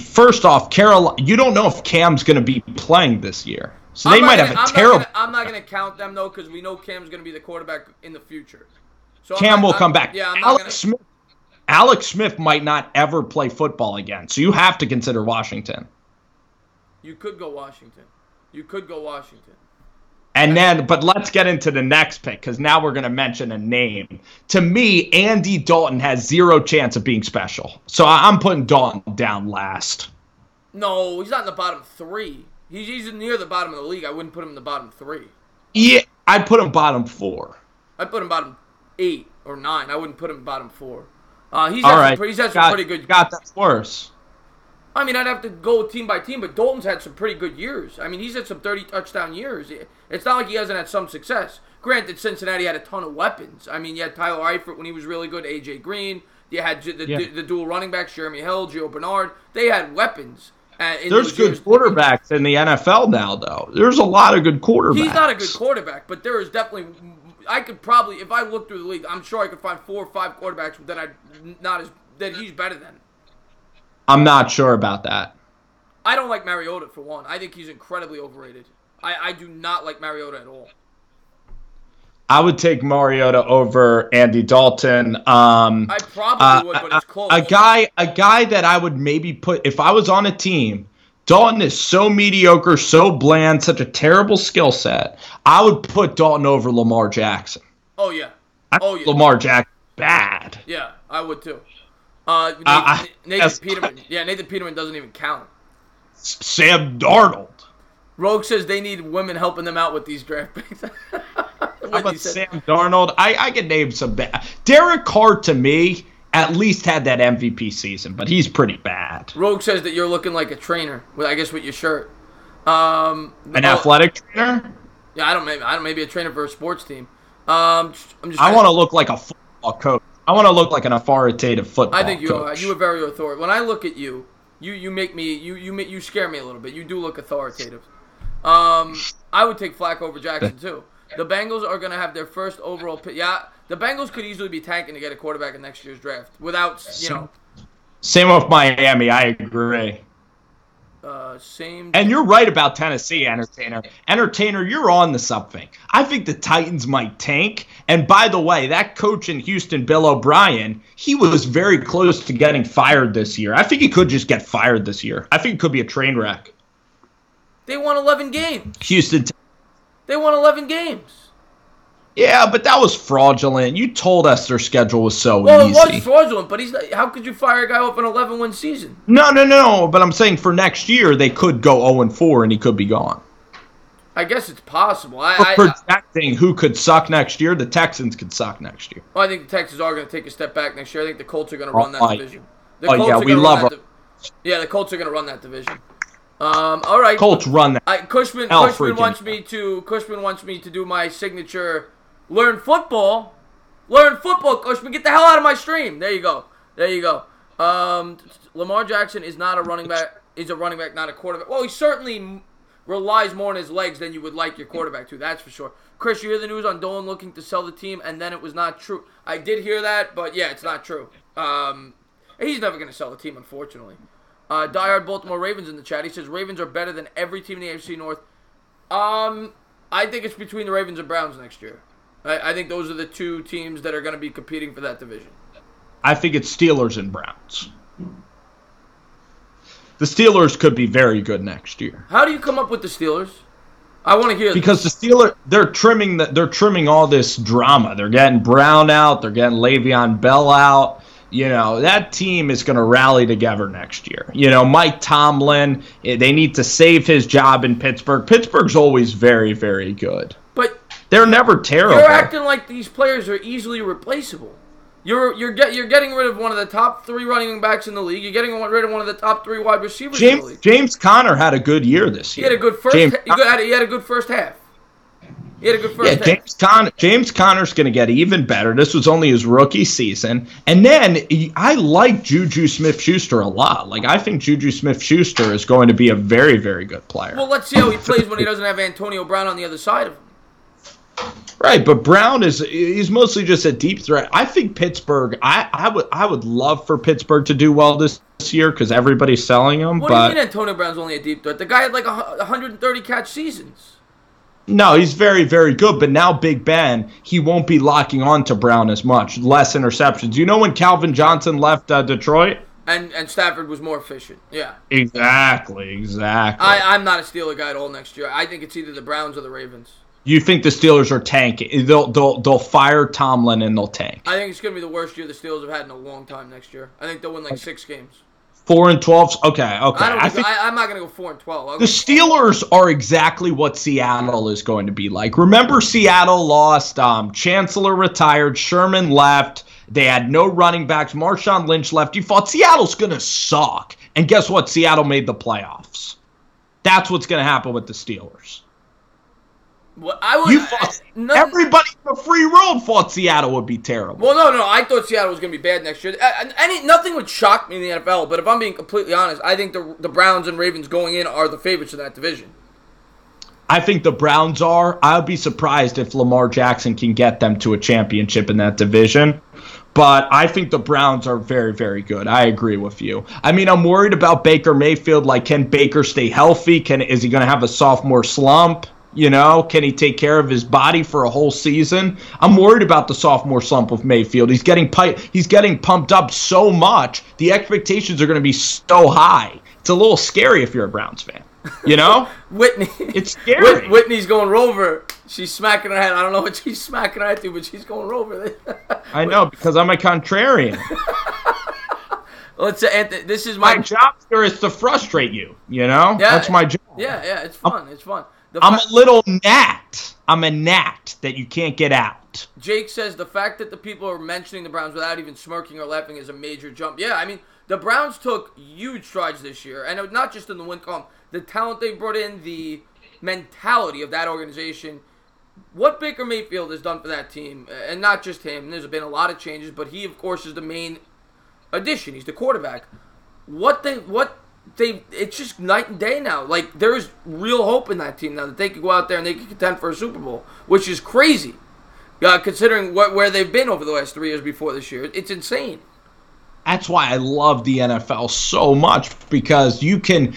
Speaker 2: First off, Carolina. You don't know if Cam's going to be playing this year, so they might have a terrible.
Speaker 1: I'm not going to count them though because we know Cam's going to be the quarterback in the future. So
Speaker 2: Cam will come back.
Speaker 1: Yeah,
Speaker 2: Alex Smith might not ever play football again, so you have to consider Washington.
Speaker 1: You could go Washington.
Speaker 2: And then, but let's get into the next pick because now we're going to mention a name. To me, Andy Dalton has 0 chance of being special. So I'm putting Dalton down last.
Speaker 1: No, he's not in the bottom 3. He's near the bottom of the league. I wouldn't put him in the bottom 3.
Speaker 2: Yeah, I'd put him bottom 4.
Speaker 1: I'd put him bottom 8 or 9. I wouldn't put him bottom 4. He's had some pretty good.
Speaker 2: That's worse.
Speaker 1: I mean, I'd have to go team by team, but Dalton's had some pretty good years. I mean, he's had some 30-touchdown years. It's not like he hasn't had some success. Granted, Cincinnati had a ton of weapons. I mean, you had Tyler Eifert when he was really good, A.J. Green. You had the dual running backs, Jeremy Hill, Gio Bernard. They had weapons.
Speaker 2: There's good quarterbacks in the NFL now, though. There's a lot of good quarterbacks.
Speaker 1: He's not a good quarterback, but there is definitely. I could probably, if I look through the league, I'm sure I could find 4 or 5 quarterbacks that he's better than.
Speaker 2: I'm not sure about that.
Speaker 1: I don't like Mariota for one. I think he's incredibly overrated. I do not like Mariota at all.
Speaker 2: I would take Mariota over Andy Dalton.
Speaker 1: I probably would, but it's close.
Speaker 2: A guy that I would maybe put, if I was on a team, Dalton is so mediocre, so bland, such a terrible skill set. I would put Dalton over Lamar Jackson.
Speaker 1: Oh, yeah.
Speaker 2: Lamar Jackson, bad.
Speaker 1: Yeah, I would too. Nathan Peterman. Yeah, Nathan Peterman doesn't even count.
Speaker 2: Sam Darnold.
Speaker 1: Rogue says they need women helping them out with these draft picks.
Speaker 2: How about Sam Darnold? I can name some bad. Derek Carr, to me, at least had that MVP season, but he's pretty bad.
Speaker 1: Rogue says that you're looking like a trainer, I guess with your shirt.
Speaker 2: An athletic trainer?
Speaker 1: Yeah, I don't maybe a trainer for a sports team.
Speaker 2: I want to look like a football coach. I want to look like an authoritative football coach.
Speaker 1: I think you are. You are very authoritative. When I look at you, you make me you scare me a little bit. You do look authoritative. I would take Flacco over Jackson too. The Bengals are going to have their first overall pick. Yeah, the Bengals could easily be tanking to get a quarterback in next year's draft without,
Speaker 2: Same with Miami, I agree.
Speaker 1: Same.
Speaker 2: And you're right about Tennessee, Entertainer. Entertainer, you're on to something. I think the Titans might tank. And by the way, that coach in Houston, Bill O'Brien, he was very close to getting fired this year. I think he could just get fired this year. I think it could be a train wreck.
Speaker 1: They won 11 games.
Speaker 2: Houston.
Speaker 1: They won 11 games.
Speaker 2: Yeah, but that was fraudulent. You told us their schedule was so easy.
Speaker 1: Well, it was fraudulent, but how could you fire a guy off an 11-win season?
Speaker 2: No. But I'm saying for next year, they could go 0-4 and he could be gone.
Speaker 1: I guess it's possible.
Speaker 2: Projecting who could suck next year, the Texans could suck next year.
Speaker 1: Well, I think the Texans are going to take a step back next year. I think the Colts are going to run that division.
Speaker 2: We love them.
Speaker 1: Yeah, the Colts are going to run that division. All right.
Speaker 2: Colts run that.
Speaker 1: Cushman wants me to do my signature learn football. Cushman, get the hell out of my stream. There you go. Lamar Jackson is not a running back. He's a running back, not a quarterback. Well, he certainly relies more on his legs than you would like your quarterback to. That's for sure. Chris, you hear the news on Dolan looking to sell the team, and then it was not true. I did hear that, but yeah, it's not true. He's never going to sell the team, unfortunately. Diehard Baltimore Ravens in the chat. He says Ravens are better than every team in the AFC North. I think it's between the Ravens and Browns next year. I think those are the two teams that are going to be competing for that division.
Speaker 2: I think it's Steelers and Browns. The Steelers could be very good next year.
Speaker 1: How do you come up with the Steelers? I want to hear
Speaker 2: because the Steelers they're trimming all this drama. They're getting Brown out. They're getting Le'Veon Bell out. That team is going to rally together next year. Mike Tomlin, they need to save his job in Pittsburgh. Pittsburgh's always very, very good.
Speaker 1: But
Speaker 2: they're never terrible.
Speaker 1: You're acting like these players are easily replaceable. You're getting rid of one of the top 3 running backs in the league. You're getting rid of one of the top 3 wide receivers in the league.
Speaker 2: James Conner had a good year this year.
Speaker 1: He had a good first half. He had a good first half.
Speaker 2: James Conner's going to get even better. This was only his rookie season. And then I like Juju Smith-Schuster a lot. Like, I think Juju Smith-Schuster is going to be a very, very good player.
Speaker 1: Well, let's see how he plays when he doesn't have Antonio Brown on the other side of him.
Speaker 2: Right, but Brown he's mostly just a deep threat. I think Pittsburgh, I would love for Pittsburgh to do well this year because everybody's selling him.
Speaker 1: What do you mean Antonio Brown's only a deep threat? The guy had like 130 catch seasons.
Speaker 2: No, he's very, very good, but now Big Ben, he won't be locking on to Brown as much. Less interceptions. You know when Calvin Johnson left Detroit?
Speaker 1: And Stafford was more efficient. Yeah.
Speaker 2: Exactly.
Speaker 1: I'm not a Steeler guy at all next year. I think it's either the Browns or the Ravens.
Speaker 2: You think the Steelers are tanking? They'll fire Tomlin and they'll tank.
Speaker 1: I think it's going to be the worst year the Steelers have had in a long time next year. I think they'll win like 6 games.
Speaker 2: 4-12. Okay.
Speaker 1: I'm not going to go 4-12.
Speaker 2: The Steelers are exactly what Seattle is going to be like. Remember, Seattle lost. Chancellor retired. Sherman left. They had no running backs. Marshawn Lynch left. You thought Seattle's going to suck, and guess what? Seattle made the playoffs. That's what's going to happen with the Steelers.
Speaker 1: What I would.
Speaker 3: Everybody in the free world thought Seattle would be terrible.
Speaker 1: Well, no. I thought Seattle was going to be bad next year. Nothing would shock me in the NFL, but if I'm being completely honest, I think the Browns and Ravens going in are the favorites in that division.
Speaker 3: I think the Browns are. I'll be surprised if Lamar Jackson can get them to a championship in that division. But I think the Browns are very, very good. I agree with you. I mean, I'm worried about Baker Mayfield. Like, can Baker stay healthy? Is he going to have a sophomore slump? You know, can he take care of his body for a whole season? I'm worried about the sophomore slump of Mayfield. He's getting pumped up so much. The expectations are going to be so high. It's a little scary if you're a Browns fan. You know?
Speaker 1: Whitney.
Speaker 3: It's scary.
Speaker 1: Whitney's going Rover. She's smacking her head. I don't know what she's smacking her head to, but she's going Rover.
Speaker 3: I know, because I'm a contrarian.
Speaker 1: Let's say, Anthony, this is my
Speaker 3: job here is to frustrate you, you know?
Speaker 1: Yeah,
Speaker 3: that's my job.
Speaker 1: Yeah, it's fun. It's fun.
Speaker 3: I'm a little gnat. I'm a gnat that you can't get out.
Speaker 1: Jake says the fact that the people are mentioning the Browns without even smirking or laughing is a major jump. Yeah, I mean, the Browns took huge strides this year, and not just in the win column. The talent they brought in, the mentality of that organization, what Baker Mayfield has done for that team, and not just him. There's been a lot of changes, but he, of course, is the main addition. He's the quarterback. It's just night and day now. Like, there's real hope in that team now that they could go out there and they could contend for a Super Bowl, which is crazy, considering where they've been over the last 3 years before this year. It's insane.
Speaker 3: That's why I love the NFL so much, because you can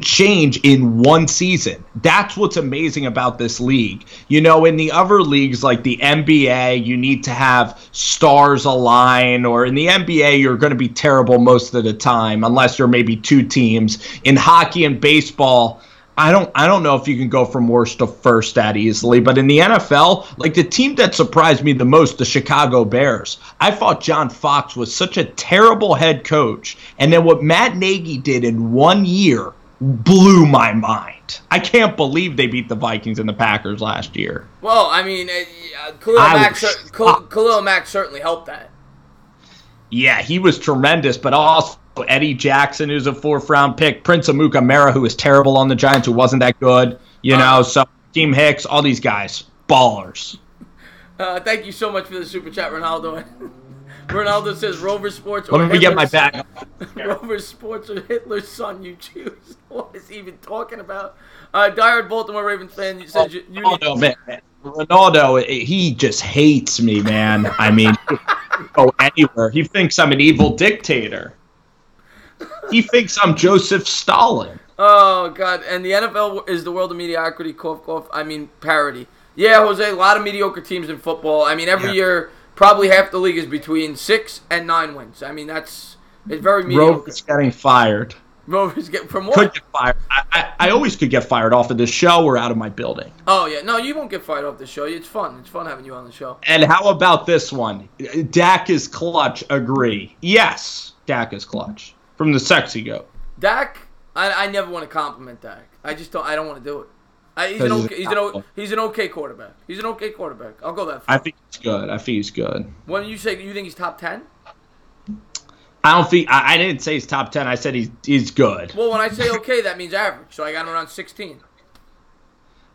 Speaker 3: change in one season. That's what's amazing about this league. You know, in the other leagues like the NBA, you need to have stars align, or in the NBA, you're going to be terrible most of the time, unless you're maybe two teams. In hockey and baseball, I don't know if you can go from worst to first that easily, but in the NFL, like the team that surprised me the most, the Chicago Bears, I thought John Fox was such a terrible head coach, and then what Matt Nagy did in 1 year blew my mind. I can't believe they beat the Vikings and the Packers last year.
Speaker 1: Well, I mean, Khalil Mack certainly helped that.
Speaker 3: Yeah, he was tremendous, but also Eddie Jackson, who's a 4th-round pick, Prince Amukamara, who was terrible on the Giants, who wasn't that good, you know, so Team Hicks, all these guys, ballers.
Speaker 1: Thank you so much for the super chat, Ronaldo. Ronaldo says Rover Sports.
Speaker 3: Let me get my bag.
Speaker 1: Rover Sports or Hitler's son, you choose. What is he even talking about? Diehard Baltimore Ravens fan, you said
Speaker 3: Ronaldo, he just hates me, man. I mean, he can go anywhere. He thinks I'm an evil dictator. He thinks I'm Joseph Stalin.
Speaker 1: Oh, God. And the NFL is the world of mediocrity, cough, cough. I mean, parody. Yeah, Jose, a lot of mediocre teams in football. I mean, every year, probably half the league is between 6 and 9 wins. I mean, it's very mediocre.
Speaker 3: Rover's getting fired.
Speaker 1: Rover's getting, from what?
Speaker 3: Could get fired. I always could get fired off of this show or out of my building.
Speaker 1: Oh, yeah. No, you won't get fired off the show. It's fun. It's fun having you on the show.
Speaker 3: And how about this one? Dak is clutch, agree. Yes, Dak is clutch. From the sexy goat.
Speaker 1: Dak, I never want to compliment Dak. I don't want to do it. He's an okay quarterback. He's an okay quarterback. I'll go that far.
Speaker 3: I think he's good.
Speaker 1: When you say you think he's top 10?
Speaker 3: I didn't say he's top 10. I said he's good.
Speaker 1: Well, when I say okay, that means average. So I got him around 16.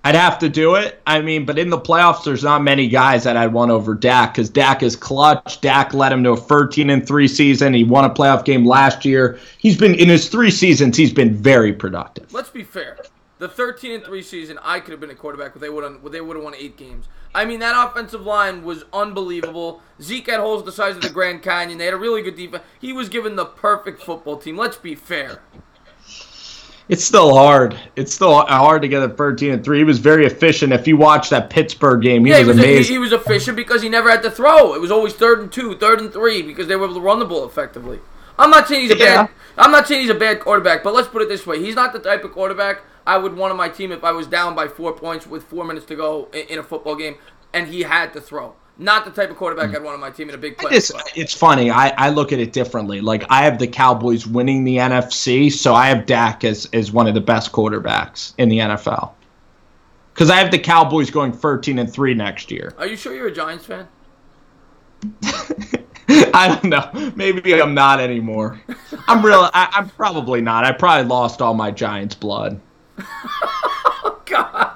Speaker 3: I'd have to do it. I mean, but in the playoffs, there's not many guys that I'd want over Dak, because Dak is clutch. Dak led him to a 13-3 season. He won a playoff game last year. In his 3 seasons, he's been very productive.
Speaker 1: Let's be fair. The 13-3 season, I could have been a quarterback, but they would have won 8 games. I mean, that offensive line was unbelievable. Zeke had holes the size of the Grand Canyon. They had a really good defense. He was given the perfect football team. Let's be fair.
Speaker 3: It's still hard. It's still hard to get a 13-3. He was very efficient. If you watch that Pittsburgh game, he was amazing.
Speaker 1: He was efficient because he never had to throw. It was always 3rd and 2, 3rd and 3, because they were able to run the ball effectively. I'm not saying he's a bad quarterback, but let's put it this way: he's not the type of quarterback I would want on my team if I was down by 4 points with 4 minutes to go in a football game and he had to throw. Not the type of quarterback I'd want on my team in a big play.
Speaker 3: It's funny. I look at it differently. Like, I have the Cowboys winning the NFC, so I have Dak as one of the best quarterbacks in the NFL. Because I have the Cowboys going 13-3 next year.
Speaker 1: Are you sure you're a Giants fan?
Speaker 3: I don't know. Maybe I'm not anymore. I'm probably not. I probably lost all my Giants blood.
Speaker 1: Oh, God.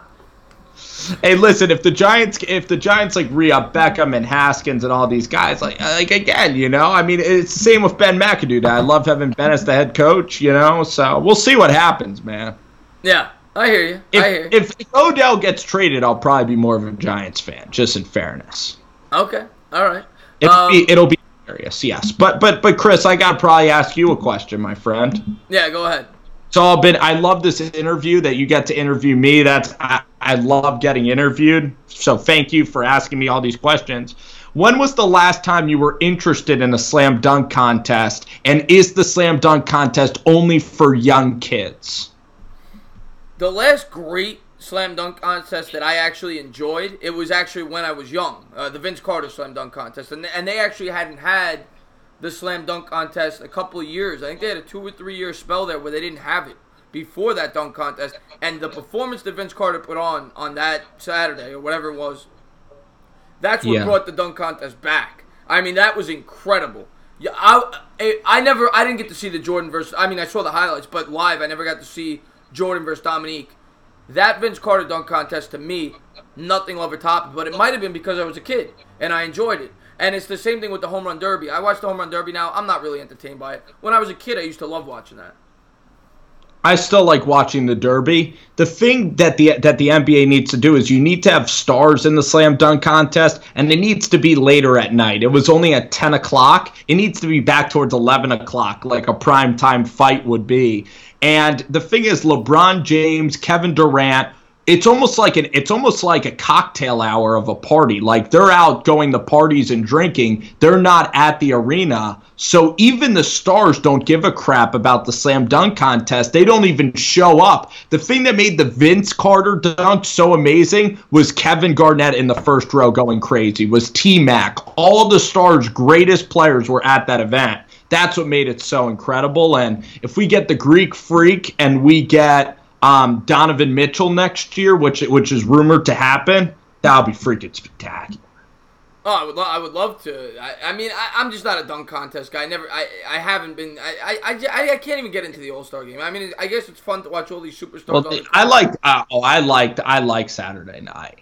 Speaker 3: Hey, listen, if the Giants like re-up Beckham and Haskins and all these guys, like again, I mean, it's the same with Ben McAdoo. I love having Ben as the head coach, so we'll see what happens, man.
Speaker 1: Yeah, I hear you.
Speaker 3: If Odell gets traded, I'll probably be more of a Giants fan, just in fairness.
Speaker 1: Okay, all right.
Speaker 3: It'll be hilarious, yes. But Chris, I gotta probably ask you a question, my friend.
Speaker 1: Yeah, go ahead.
Speaker 3: I love this interview that you get to interview me. I love getting interviewed. So thank you for asking me all these questions. When was the last time you were interested in a slam dunk contest? And is the slam dunk contest only for young kids?
Speaker 1: The last great slam dunk contest that I actually enjoyed, it was actually when I was young. The Vince Carter slam dunk contest. And they actually hadn't had the slam dunk contest a couple of years. I think they had a 2 or 3 year spell there where they didn't have it before that dunk contest. And the performance that Vince Carter put on that Saturday or whatever it was, that's what brought the dunk contest back. I mean, that was incredible. Yeah, I didn't get to see the Jordan versus, I mean, I saw the highlights, but live I never got to see Jordan versus Dominique. That Vince Carter dunk contest, to me, nothing will ever top it. But it might have been because I was a kid and I enjoyed it. And it's the same thing with the home run derby. I watch the home run derby now. I'm not really entertained by it. When I was a kid, I used to love watching that.
Speaker 3: I still like watching the derby. The thing that the NBA needs to do is you need to have stars in the slam dunk contest, and it needs to be later at night. It was only at 10 o'clock. It needs to be back towards 11 o'clock, like a primetime fight would be. And the thing is, LeBron James, Kevin Durant, it's almost like a cocktail hour of a party. Like, they're out going to parties and drinking. They're not at the arena. So even the stars don't give a crap about the slam dunk contest. They don't even show up. The thing that made the Vince Carter dunk so amazing was Kevin Garnett in the first row going crazy, was T-Mac. All the stars' greatest players were at that event. That's what made it so incredible. And if we get the Greek Freak and we get Donovan Mitchell next year, which is rumored to happen, that'll be freaking spectacular.
Speaker 1: Oh, I would love to. I'm just not a dunk contest guy. I haven't been. I can't even get into the All-Star game. I mean, I guess it's fun to watch all these superstars.
Speaker 3: Well, I like Saturday night.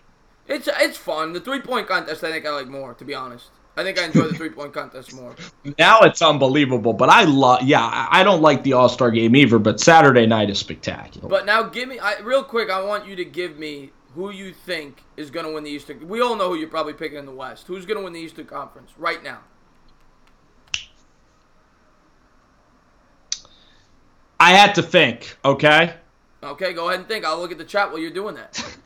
Speaker 1: It's fun. The 3-point contest, I think I like more, to be honest. I think I enjoy the 3-point contest more.
Speaker 3: Now it's unbelievable, but I don't like the All-Star game either, but Saturday night is spectacular.
Speaker 1: But now give me, real quick, I want you to give me who you think is going to win the Eastern. We all know who you're probably picking in the West. Who's going to win the Eastern Conference right now?
Speaker 3: I had to think, okay?
Speaker 1: Okay, go ahead and think. I'll look at the chat while you're doing that.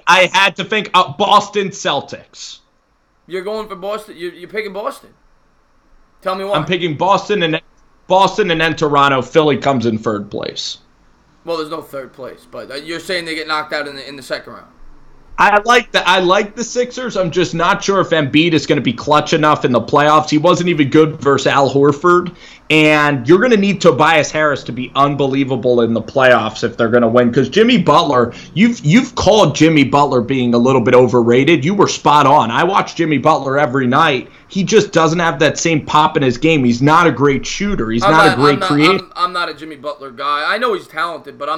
Speaker 3: I had to think Boston Celtics.
Speaker 1: You're going for Boston? You're picking Boston? Tell me why.
Speaker 3: I'm picking Boston and then Toronto. Philly comes in third place.
Speaker 1: Well, there's no third place, but you're saying they get knocked out in the second round.
Speaker 3: I like the Sixers. I'm just not sure if Embiid is going to be clutch enough in the playoffs. He wasn't even good versus Al Horford. And you're going to need Tobias Harris to be unbelievable in the playoffs if they're going to win. Because Jimmy Butler, you've called Jimmy Butler being a little bit overrated. You were spot on. I watch Jimmy Butler every night. He just doesn't have that same pop in his game. He's not a great shooter. He's not a great creator.
Speaker 1: I'm not a Jimmy Butler guy. I know he's talented, but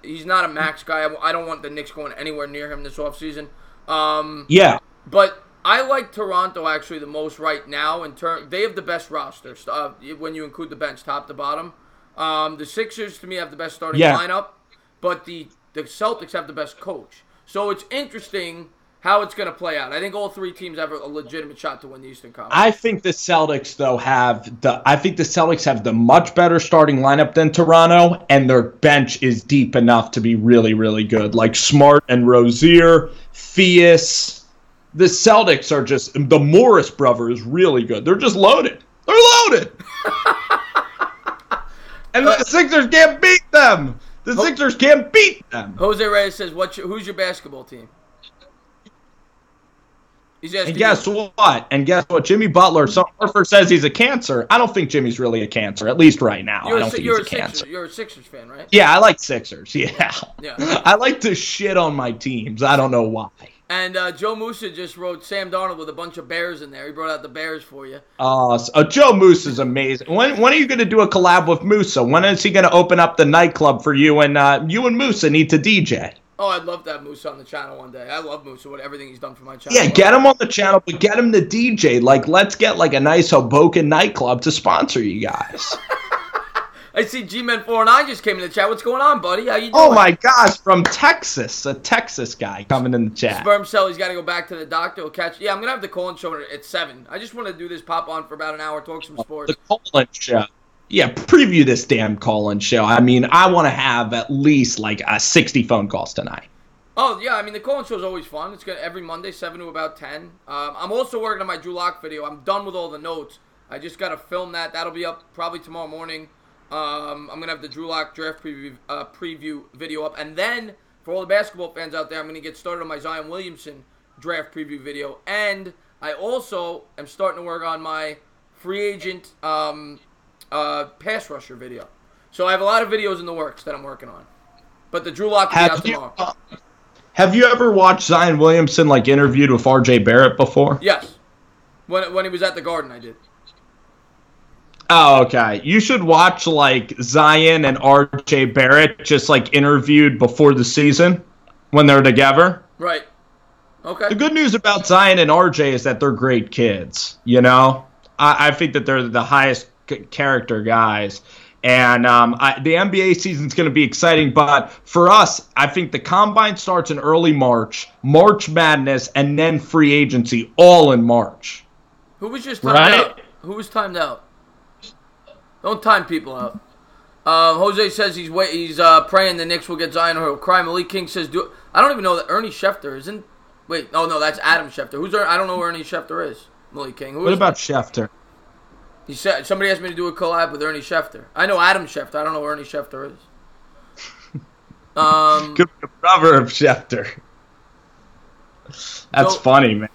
Speaker 1: he's not a max guy. I don't want the Knicks going anywhere near him this offseason.
Speaker 3: Yeah.
Speaker 1: But I like Toronto actually the most right now. They have the best roster when you include the bench, top to bottom. The Sixers, to me, have the best starting lineup, but the Celtics have the best coach. So it's interesting how it's going to play out. I think all three teams have a legitimate shot to win the Eastern Conference.
Speaker 3: I think the Celtics, though, have the much better starting lineup than Toronto, and their bench is deep enough to be really, really good. Like Smart and Rozier, Theus. The Celtics are just, the Morris brother is really good. They're just loaded. They're loaded. And the Sixers can't beat them. The Sixers can't beat them.
Speaker 1: Jose Reyes says, who's your basketball team?
Speaker 3: And guess what? Jimmy Butler, Harper says he's a cancer. I don't think Jimmy's really a cancer, at least right now. I don't think he's a cancer.
Speaker 1: You're a Sixers fan, right?
Speaker 3: Yeah, I like Sixers, yeah. I like to shit on my teams. I don't know why.
Speaker 1: And Joe Musa just wrote Sam Darnold with a bunch of Bears in there. He brought out the Bears for you.
Speaker 3: Joe Musa is amazing. When are you going to do a collab with Musa? When is he going to open up the nightclub for you? And you and Musa need to DJ.
Speaker 1: Oh, I'd love to have Musa on the channel one day. I love Musa, everything he's done for my channel.
Speaker 3: Yeah, get him on the channel, but get him the DJ. Like, let's get like a nice Hoboken nightclub to sponsor you guys.
Speaker 1: I see G-Man409 just came in the chat. What's going on, buddy? How you doing?
Speaker 3: Oh my gosh, from Texas, a Texas guy coming in the chat.
Speaker 1: Sperm cell, he's got to go back to the doctor. We'll catch. Yeah, I'm gonna have the Colin show at 7. I just want to do this pop on for about an hour, talk some sports.
Speaker 3: The Colin show. Yeah, preview this damn Colin show. I mean, I want to have at least like 60 phone calls tonight.
Speaker 1: Oh, yeah, I mean, the Colin show is always fun. It's every Monday, 7 to about 10. I'm also working on my Drew Lock video. I'm done with all the notes. I just got to film that. That'll be up probably tomorrow morning. I'm going to have the Drew Lock draft preview video up. And then, for all the basketball fans out there, I'm going to get started on my Zion Williamson draft preview video. And I also am starting to work on my free agent pass rusher video. So I have a lot of videos in the works that I'm working on. But the Drew Lock will be out tomorrow.
Speaker 3: Have you ever watched Zion Williamson like interviewed with R.J. Barrett before?
Speaker 1: Yes. When he was at the Garden, I did.
Speaker 3: Oh, okay. You should watch like Zion and R.J. Barrett just like interviewed before the season when they're together.
Speaker 1: Right. Okay.
Speaker 3: The good news about Zion and R.J. is that they're great kids. You know, I think that they're the highest character guys. And the NBA season's going to be exciting, but for us, I think the Combine starts in early March, March Madness, and then free agency all in March.
Speaker 1: Who was just timed out? Who was timed out? Don't time people out. Jose says he's praying the Knicks will get Zion or he'll cry. Malik King says, I don't even know that Ernie Schefter isn't. Wait, oh no, that's Adam Schefter. I don't know who Ernie Schefter is. Malik King.
Speaker 3: What about Schefter?
Speaker 1: He said somebody asked me to do a collab with Ernie Schefter. I know Adam Schefter. I don't know who Ernie Schefter is.
Speaker 3: Could be the brother of Schefter. That's funny, man.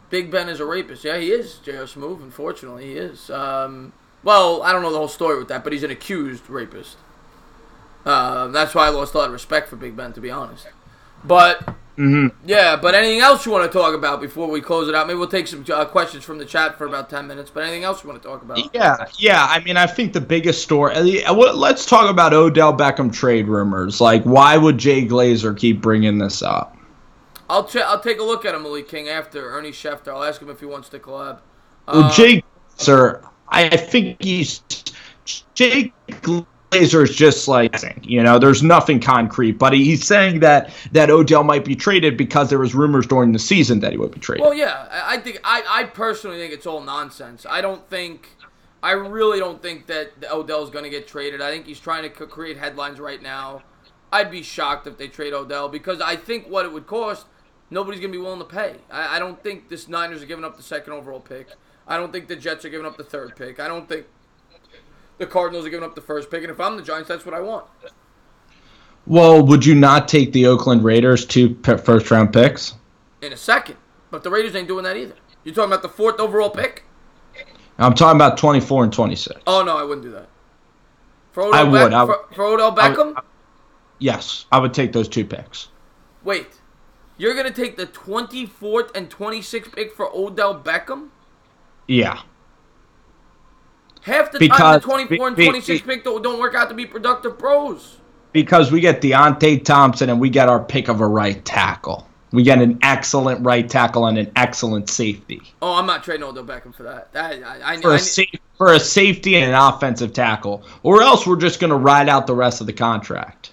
Speaker 1: Big Ben is a rapist. Yeah, he is. J.R. Smooth, unfortunately, he is. Well, I don't know the whole story with that, but he's an accused rapist. That's why I lost a lot of respect for Big Ben, to be honest. But yeah, but anything else you want to talk about before we close it out? Maybe we'll take some questions from the chat for about 10 minutes. But anything else you want to talk about?
Speaker 3: Yeah. I mean, I think the biggest story. Let's talk about Odell Beckham trade rumors. Like, why would Jay Glazer keep bringing this up?
Speaker 1: I'll take a look at him, Malik King, after Ernie Schefter. I'll ask him if he wants to collab.
Speaker 3: Well, Jay Glazer, I think Jay Glazer is just like, you know, there's nothing concrete, but he's saying that Odell might be traded because there was rumors during the season that he would be traded.
Speaker 1: Well, yeah, I personally think it's all nonsense. I really don't think that Odell's going to get traded. I think he's trying to create headlines right now. I'd be shocked if they trade Odell because I think what it would cost, nobody's going to be willing to pay. I don't think the Niners are giving up the second overall pick. I don't think the Jets are giving up the third pick. I don't think the Cardinals are giving up the first pick. And if I'm the Giants, that's what I want.
Speaker 3: Well, would you not take the Oakland Raiders 2 first-round picks?
Speaker 1: In a second. But the Raiders ain't doing that either. You're talking about the 4th overall pick?
Speaker 3: I'm talking about 24 and 26.
Speaker 1: Oh, no, I wouldn't do that. For
Speaker 3: Odell
Speaker 1: Beckham?
Speaker 3: Yes, I would take those 2 picks.
Speaker 1: Wait. You're going to take the 24th and 26th pick for Odell Beckham?
Speaker 3: Yeah.
Speaker 1: Half the time, the 24 and 26 pick don't work out to be productive pros.
Speaker 3: Because we get Deontay Thompson and we get our pick of a right tackle. We get an excellent right tackle and an excellent safety.
Speaker 1: Oh, I'm not trading Odell Beckham for that.
Speaker 3: For a safety and an offensive tackle. Or else we're just going to ride out the rest of the contract.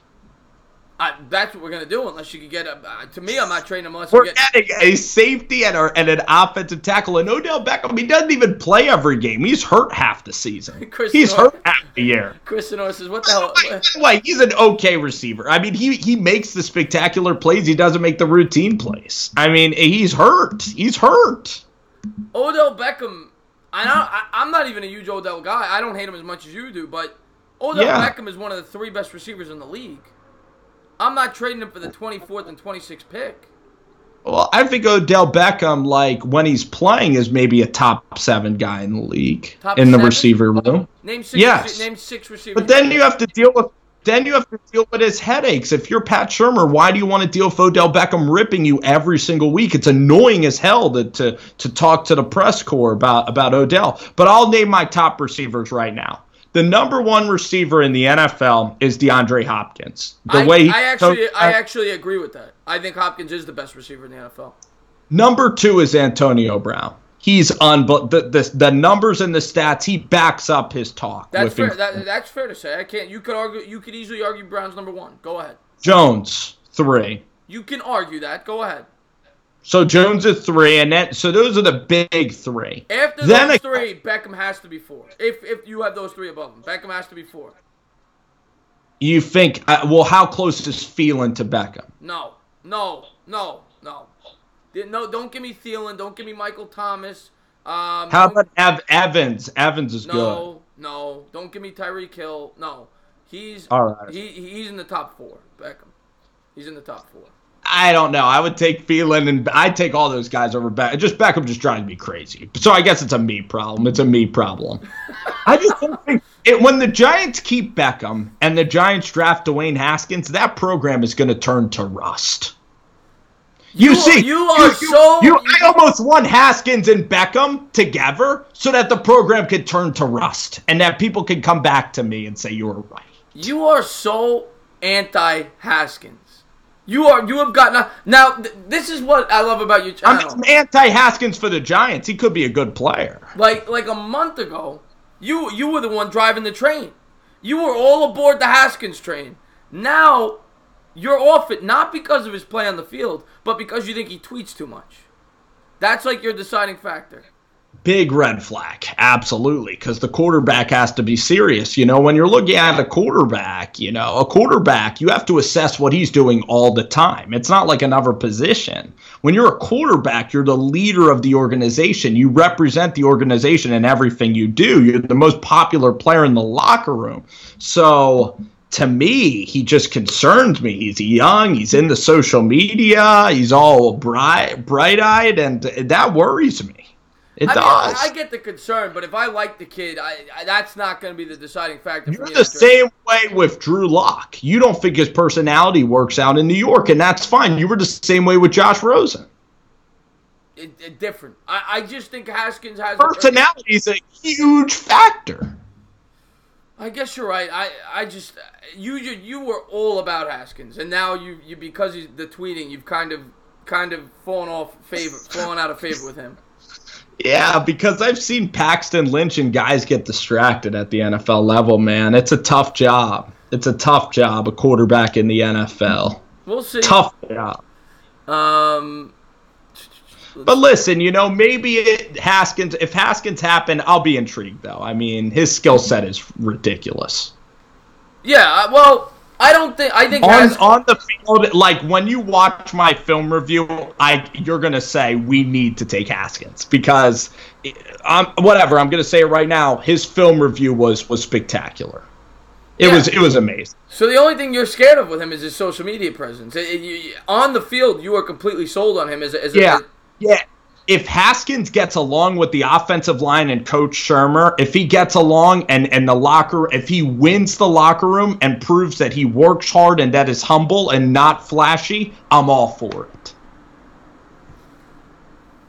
Speaker 1: That's what we're going to do unless you can get to me, I'm not trading him unless
Speaker 3: we're getting a safety and an offensive tackle. And Odell Beckham, he doesn't even play every game. He's hurt half the season. He's hurt half the year.
Speaker 1: Chris Sonora says, what the hell?
Speaker 3: Wait, he's an okay receiver. I mean, he makes the spectacular plays. He doesn't make the routine plays. I mean, he's hurt. He's hurt.
Speaker 1: Odell Beckham, I'm not even a huge Odell guy. I don't hate him as much as you do. But Odell Beckham is one of the 3 best receivers in the league. I'm not trading him for the 24th and 26th pick.
Speaker 3: Well, I think Odell Beckham, like, when he's playing, is maybe a top 7 guy in the league in the receiver room.
Speaker 1: Name 6 receivers.
Speaker 3: But then you have to deal with his headaches. If you're Pat Shurmur, why do you want to deal with Odell Beckham ripping you every single week? It's annoying as hell to talk to the press corps about Odell. But I'll name my top receivers right now. The number one receiver in the NFL is DeAndre Hopkins.
Speaker 1: I actually agree with that. I think Hopkins is the best receiver in the NFL.
Speaker 3: Number 2 is Antonio Brown. He's the numbers and the stats. He backs up his talk.
Speaker 1: That's fair. That's fair to say. I can't. You could argue. You could easily argue Brown's number 1. Go ahead.
Speaker 3: Jones 3.
Speaker 1: You can argue that. Go ahead.
Speaker 3: So Jones is 3, and then so those are the big 3.
Speaker 1: After those 3, Beckham has to be 4. If you have those 3 above him, Beckham has to be 4.
Speaker 3: You think? Well, how close is Thielen to Beckham?
Speaker 1: No. No, don't give me Thielen. Don't give me Michael Thomas.
Speaker 3: How about Evans? Evans is good.
Speaker 1: No. Don't give me Tyreek Hill. No. He's
Speaker 3: all right.
Speaker 1: He's in the top 4. Beckham. He's in the top 4.
Speaker 3: I don't know. I would take Thielen, and I'd take all those guys over Beckham. Beckham just drives me crazy. So I guess it's a me problem. I just don't think when the Giants keep Beckham and the Giants draft Dwayne Haskins, that program is going to turn to rust. I almost want Haskins and Beckham together so that the program could turn to rust and that people can come back to me and say you were right.
Speaker 1: You are so anti-Haskins. You have gotten now. This is what I love about your channel.
Speaker 3: I'm anti-Haskins for the Giants. He could be a good player.
Speaker 1: Like a month ago, you were the one driving the train. You were all aboard the Haskins train. Now you're off it, not because of his play on the field, but because you think he tweets too much. That's like your deciding factor.
Speaker 3: Big red flag, absolutely, because the quarterback has to be serious. When you're looking at a quarterback, you have to assess what he's doing all the time. It's not like another position. When you're a quarterback, you're the leader of the organization. You represent the organization in everything you do. You're the most popular player in the locker room. So to me, he just concerns me. He's young. He's in the social media. He's all bright-eyed, and that worries me. I
Speaker 1: get the concern, but if I like the kid, that's not going to be the deciding factor.
Speaker 3: You're the same way with Drew Lock. You don't think his personality works out in New York, and that's fine. You were the same way with Josh Rosen.
Speaker 1: Different. I just think Haskins has
Speaker 3: personality is a huge factor.
Speaker 1: I guess you're right. I just you were all about Haskins, and now you because he's the tweeting, you've kind of fallen out of favor with him.
Speaker 3: Yeah, because I've seen Paxton Lynch and guys get distracted at the NFL level, man. It's a tough job. A quarterback in the NFL.
Speaker 1: We'll see.
Speaker 3: Tough job. But listen, maybe if Haskins happened, I'll be intrigued, though. I mean, his skill set is ridiculous.
Speaker 1: Yeah, well, I think
Speaker 3: on the field, like when you watch my film review, you're gonna say we need to take Haskins because I'm gonna say it right now. His film review was spectacular. It was amazing.
Speaker 1: So the only thing you're scared of with him is his social media presence. On the field, you are completely sold on him
Speaker 3: Yeah. If Haskins gets along with the offensive line and Coach Shermer, if he gets along and if he wins the locker room and proves that he works hard and that is humble and not flashy, I'm all for it.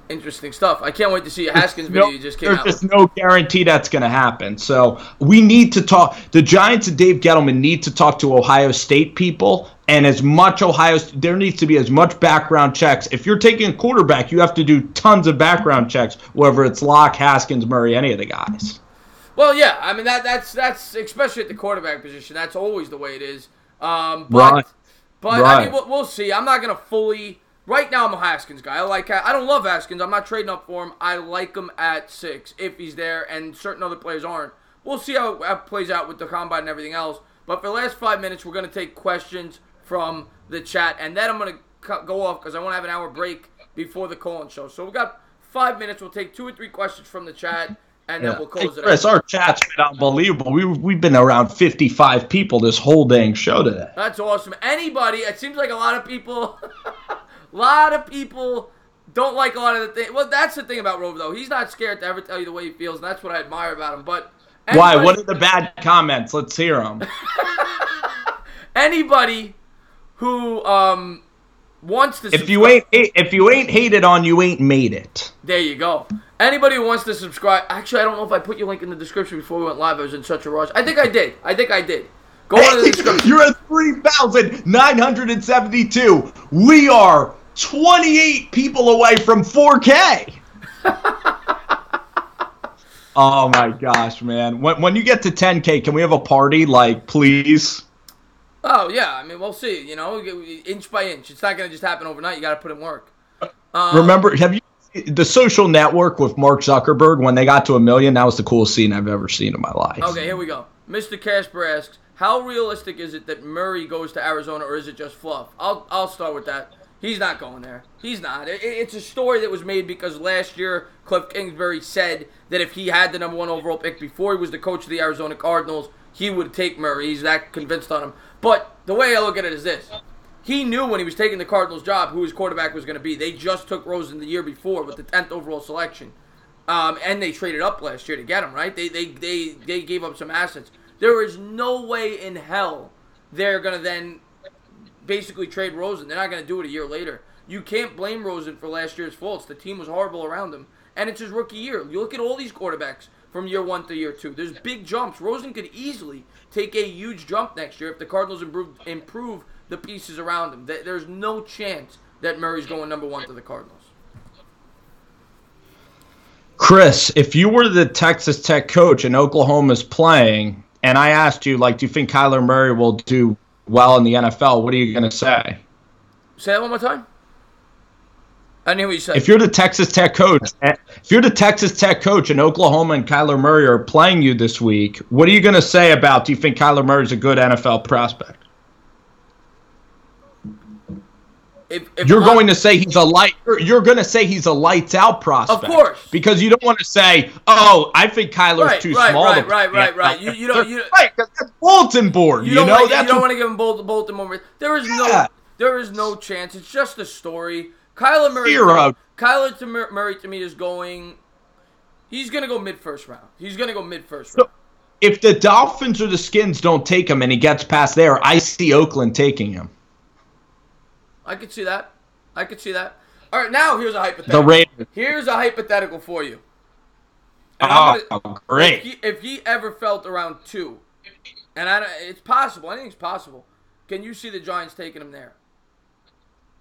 Speaker 1: Interesting stuff. I can't wait to see a Haskins video you just came out with.
Speaker 3: There's no guarantee that's going to happen. So we need to talk. The Giants and Dave Gettleman need to talk to Ohio State people. And there needs to be as much background checks. If you're taking a quarterback, you have to do tons of background checks, whether it's Locke, Haskins, Murray, any of the guys.
Speaker 1: Well, yeah, I mean that's especially at the quarterback position. That's always the way it is.
Speaker 3: Right.
Speaker 1: I mean, we'll see. I'm not gonna fully. Right now, I'm a Haskins guy. I don't love Haskins. I'm not trading up for him. I like him at 6 if he's there, and certain other players aren't. We'll see how it plays out with the combine and everything else. But for the last 5 minutes, we're gonna take questions from the chat, and then I'm going to go off because I want to have an hour break before the call-in show. So we've got 5 minutes. We'll take 2 or 3 questions from the chat, and then we'll close it
Speaker 3: Chris,
Speaker 1: out.
Speaker 3: Our chat's been unbelievable. We've been around 55 people this whole dang show today.
Speaker 1: That's awesome. It seems like a lot of people don't like a lot of the things. Well, that's the thing about Rover, though. He's not scared to ever tell you the way he feels, and that's what I admire about him. But
Speaker 3: why? What are the bad comments? Let's hear them.
Speaker 1: Anybody who wants to
Speaker 3: if you ain't hated on, you ain't made it.
Speaker 1: There you go. Anybody who wants to subscribe, actually, I don't know if I put your link in the description before we went live. I was in such a rush. I think I did. Go on to the description.
Speaker 3: You're at 3,972. We are 28 people away from 4K. Oh my gosh, man! When you get to 10K, can we have a party? Like, please.
Speaker 1: Oh yeah, I mean, we'll see. You know, inch by inch. It's not gonna just happen overnight. You got to put in work.
Speaker 3: Remember, have you seen The Social Network with Mark Zuckerberg when they got to 1 million? That was the coolest scene I've ever seen in my life.
Speaker 1: Okay, here we go. Mr. Casper asks, how realistic is it that Murray goes to Arizona, or is it just fluff? I'll start with that. He's not going there. He's not. It's a story that was made because last year Cliff Kingsbury said that if he had the number 1 overall pick before he was the coach of the Arizona Cardinals, he would take Murray. He's that convinced on him. But the way I look at it is this. He knew when he was taking the Cardinals job who his quarterback was going to be. They just took Rosen the year before with the 10th overall selection. And they traded up last year to get him, right? They gave up some assets. There is no way in hell they're going to then basically trade Rosen. They're not going to do it a year later. You can't blame Rosen for last year's faults. The team was horrible around him. And it's his rookie year. You look at all these quarterbacks from year 1 to year 2. There's big jumps. Rosen could easily take a huge jump next year if the Cardinals improve the pieces around him. There's no chance that Murray's going number 1 to the Cardinals.
Speaker 3: Chris, if you were the Texas Tech coach and Oklahoma's playing, and I asked you, like, do you think Kyler Murray will do well in the NFL, what are you going to say?
Speaker 1: Say that one more time? I knew what you said.
Speaker 3: If you're the Texas Tech coach, and Oklahoma and Kyler Murray are playing you this week, what are you going to say about, do you think Kyler Murray's a good NFL prospect? You're going to say he's a lights out prospect.
Speaker 1: Of course.
Speaker 3: Because you don't want to say, "Oh, I think Kyler's too small."
Speaker 1: Right. You don't
Speaker 3: right, because that's bulletin board. You don't want
Speaker 1: to give him bulletin board. There is no chance. It's just a story. Kyler Murray to me is going. He's going to go mid-first round.
Speaker 3: So, if the Dolphins or the Skins don't take him and he gets past there, I see Oakland taking him.
Speaker 1: I could see that. All right, now here's a hypothetical. Here's a hypothetical for you.
Speaker 3: Great.
Speaker 1: If he ever felt around 2, and it's possible. I think it's possible. Can you see the Giants taking him there?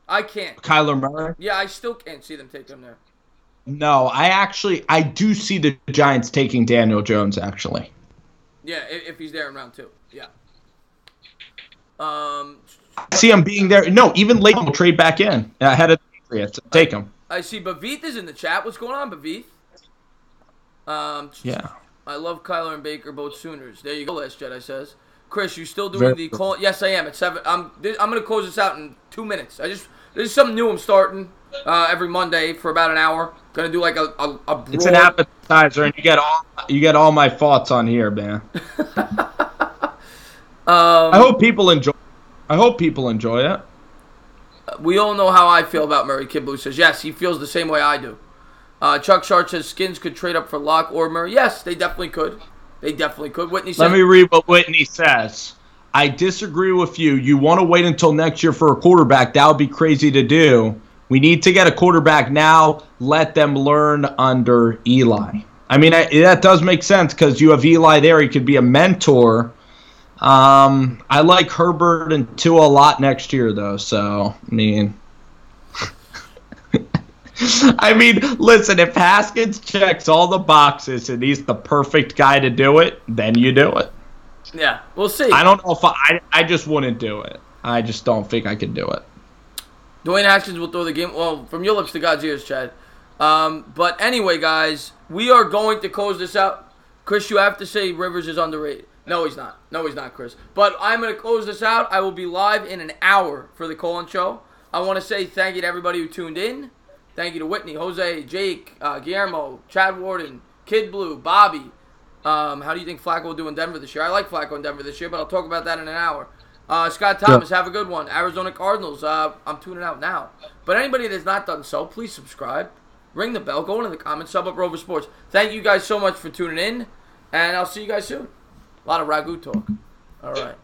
Speaker 1: I can't.
Speaker 3: Kyler Murray?
Speaker 1: Yeah, I still can't see them taking him there.
Speaker 3: No, I do see the Giants taking Daniel Jones, actually.
Speaker 1: Yeah, if he's there in round 2. Yeah.
Speaker 3: I see him being there. No, even Leighton will trade back in ahead of the Patriots. Take him.
Speaker 1: I see Bavith is in the chat. What's going on, Bavith?
Speaker 3: Yeah.
Speaker 1: I love Kyler and Baker, both Sooners. There you go, Last Jedi says. Chris, you still doing the call? Yes, I am. At 7. I'm going to close this out in 2 minutes. This is something new I'm starting every Monday for about an hour. Going to do like a broad...
Speaker 3: It's an appetizer, and you get all my thoughts on here, man. I hope people enjoy it.
Speaker 1: We all know how I feel about Murray. Kid Blue says, yes, he feels the same way I do. Chuck Sharp says, Skins could trade up for Locke or Murray. Yes, they definitely could. Whitney said,
Speaker 3: let me read what Whitney says. I disagree with you. You want to wait until next year for a quarterback. That would be crazy to do. We need to get a quarterback now. Let them learn under Eli. I mean, that does make sense because you have Eli there. He could be a mentor. I like Herbert and Tua a lot next year, though. So, listen, if Haskins checks all the boxes and he's the perfect guy to do it, then you do it.
Speaker 1: Yeah, we'll see.
Speaker 3: I don't know if I just wouldn't do it. I just don't think I could do it.
Speaker 1: Dwayne Haskins will throw the game. Well, from your lips to God's ears, Chad. But anyway, guys, we are going to close this out. Chris, you have to say Rivers is underrated. No, he's not. Chris. But I'm going to close this out. I will be live in an hour for the call-in show. I want to say thank you to everybody who tuned in. Thank you to Whitney, Jose, Jake, Guillermo, Chad Warden, Kid Blue, Bobby. How do you think Flacco will do in Denver this year? I like Flacco in Denver this year, but I'll talk about that in an hour. Scott Thomas, have a good one. Arizona Cardinals, I'm tuning out now. But anybody that's not done so, please subscribe. Ring the bell. Go into the comments. Sub up Rover Sports. Thank you guys so much for tuning in, and I'll see you guys soon. A lot of Ragu talk. All right.